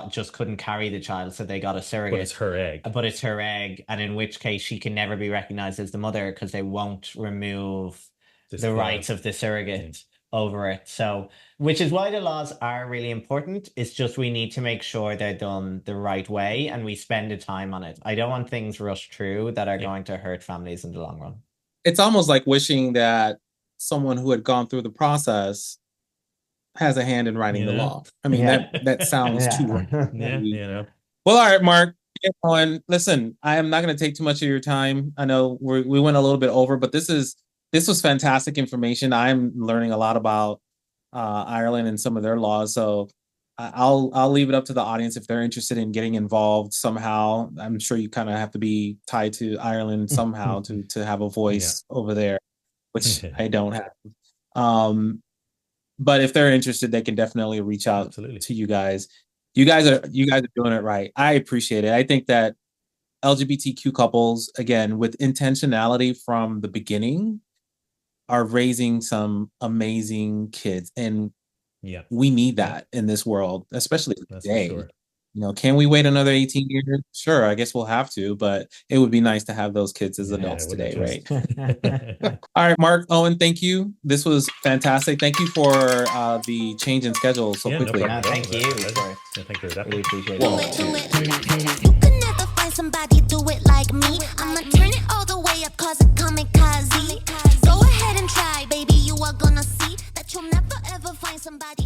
just couldn't carry the child, so they got a surrogate. But it's her egg. But it's her egg, and in which case she can never be recognized as the mother, because they won't remove the rights of the surrogate over it. So, which is why the laws are really important. It's just we need to make sure they're done the right way, and we spend the time on it. I don't want things rushed through that are going to hurt families in the long run. It's almost like wishing that someone who had gone through the process has a hand in writing the law. I mean, that sounds too right. Well, all right, Mark. Listen, I am not going to take too much of your time. I know we went a little bit over, but this was fantastic information. I'm learning a lot about Ireland and some of their laws. So I'll leave it up to the audience if they're interested in getting involved somehow. I'm sure you kind of have to be tied to Ireland somehow to have a voice over there, which I don't have. But if they're interested, they can definitely reach out to you guys. You guys are doing it right. I appreciate it. I think that LGBTQ couples, again, with intentionality from the beginning, are raising some amazing kids, and we need that in this world, especially today. Sure. Can we wait another 18 years? Sure, I guess we'll have to, but it would be nice to have those kids as adults today, right? All right, Mark, Owen, thank you. This was fantastic. Thank you for the change in schedule so quickly. No, thank you. Thank you. Really appreciate it. You can never find somebody do it like me. I'ma turn it all the way up, cause it kamikaze. Go ahead and try, baby. You are gonna see that you'll never ever find somebody.